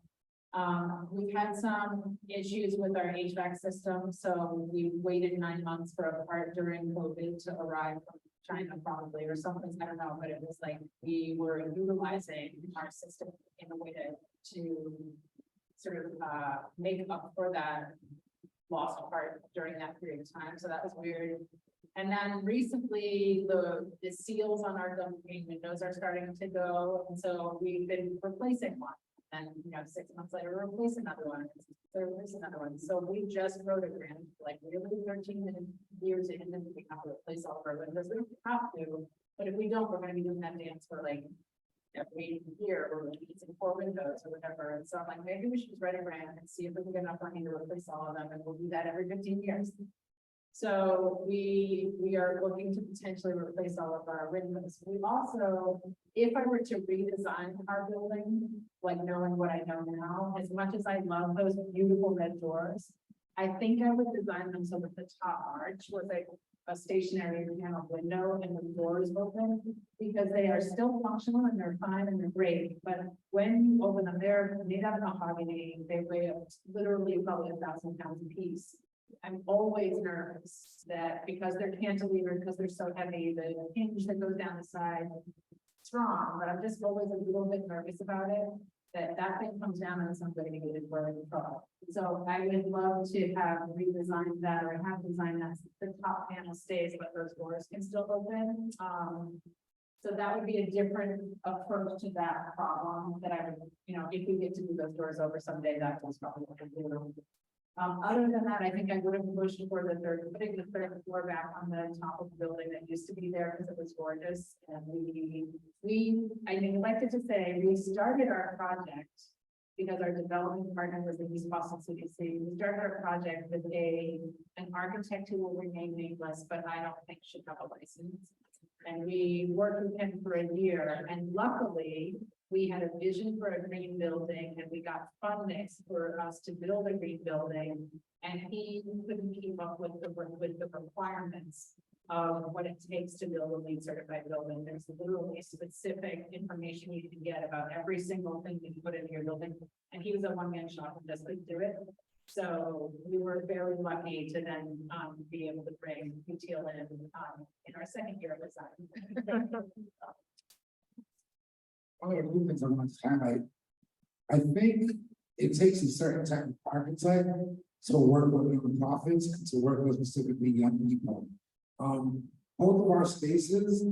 we've had some issues with our HVAC system, so we waited 9 months for a part during COVID to arrive from China probably, or something, I don't know, but it was like we were utilizing our system in a way to sort of make up for that lost part during that period of time. So that was weird. And then recently the seals on our double pane windows are starting to go. And so we've been replacing one. And 6 months later, we're replacing another one. There's another one. So we just wrote a grant, like really 13 years in, and we have to replace all of our windows. We have to, but if we don't, we're going to be doing that dance for like every year or replacing 4 windows or whatever. And so I'm like, maybe we should just write a grant and see if we can get enough money to replace all of them, and we'll do that every 15 years. So we are looking to potentially replace all of our windows. We also, if I were to redesign our building, like knowing what I know now, as much as I love those beautiful red doors, I think I would design them so that the top arch was like a stationary panel window and the doors open, because they are still functional and they're fine and they're great. But when you open them, they're made out of mahogany. They weigh literally probably 1,000 pounds a piece. I'm always nervous that because they're cantilevered, because they're so heavy, the hinge that goes down the side, it's wrong, but I'm just always a little bit nervous about it. that thing comes down and somebody is really in trouble. So I would love to have redesigned that or have designed that, the top panel stays, but those doors can still open. So that would be a different approach to that problem that I would, if we get to do those doors over someday, that was probably what we're doing. Other than that, I think I would have pushed for putting the third floor back on the top of the building that used to be there because it was gorgeous. And I neglected to say, we started our project because our development partner was the East Boston CDC. We started our project with an architect who will remain nameless, but I don't think should have a license. And we worked with him for a year, and luckily, we had a vision for a green building, and we got funding for us to build a green building. And he couldn't keep up with the requirements of what it takes to build a LEED certified building. There's literally specific information you can get about every single thing that you put into your building. And he was a one-man shop and just couldn't do it. So we were very lucky to then be able to bring UTL in our second year of design. One of the movements I want to highlight, I think it takes a certain type of architect to work with nonprofits and to work with specifically young people. Both of our spaces,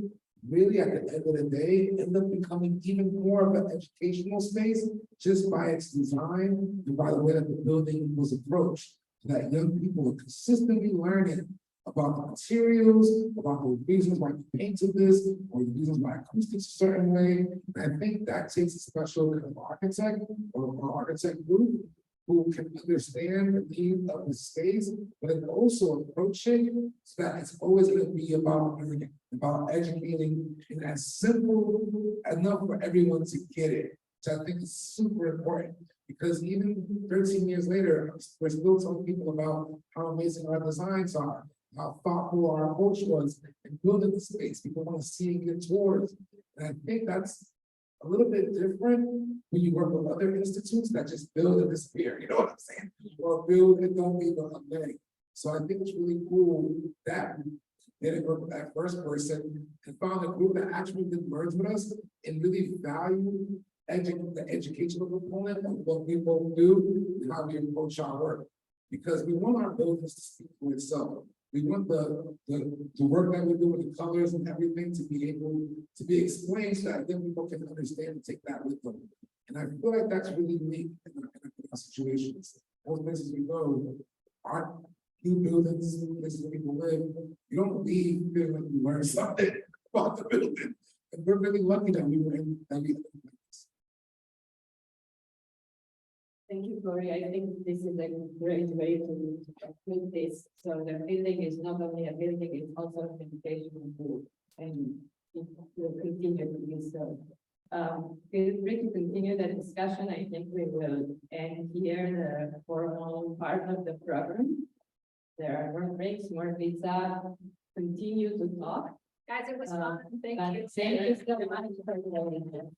really at the end of the day, end up becoming even more of an educational space just by its design and by the way that the building was approached. That young people are consistently learning about the materials, about the reasons why you painted this, or the reasons why acoustics a certain way. And I think that takes a special kind of architect or architect group who can understand the need of the space, but then also approach it so that it's always going to be about learning, about educating, and as simple enough for everyone to get it. So I think it's super important because even 13 years later, we're still telling people about how amazing our designs are, how thoughtful our approach was in building the space. People want to see and get tours. And I think that's a little bit different when you work with other institutes that just build and disappear, you know what I'm saying? Or build and don't leave a thing. So I think it's really cool that we didn't work with that first person and found a group that actually did merge with us and really value the educational component of what we both do and how we approach our work. Because we want our buildings to speak for itself. We want the work that we do with the colors and everything to be able to be explained so that then people can understand and take that with them. And I feel like that's really unique in our situations. Most places we go, our new buildings, places where people live, you don't leave feeling like you learned something about the building. And we're really lucky that we were in that we. Thank you, Corey. I think this is a great way to put this. So the building is not only a building, it's also an educational tool, and it will continue to be so. Feel free to continue the discussion. I think we will end here the formal part of the program. There are more breaks, more pizza. Continue to talk. Guys, it was fun. Thank you. Thank you so much for joining us.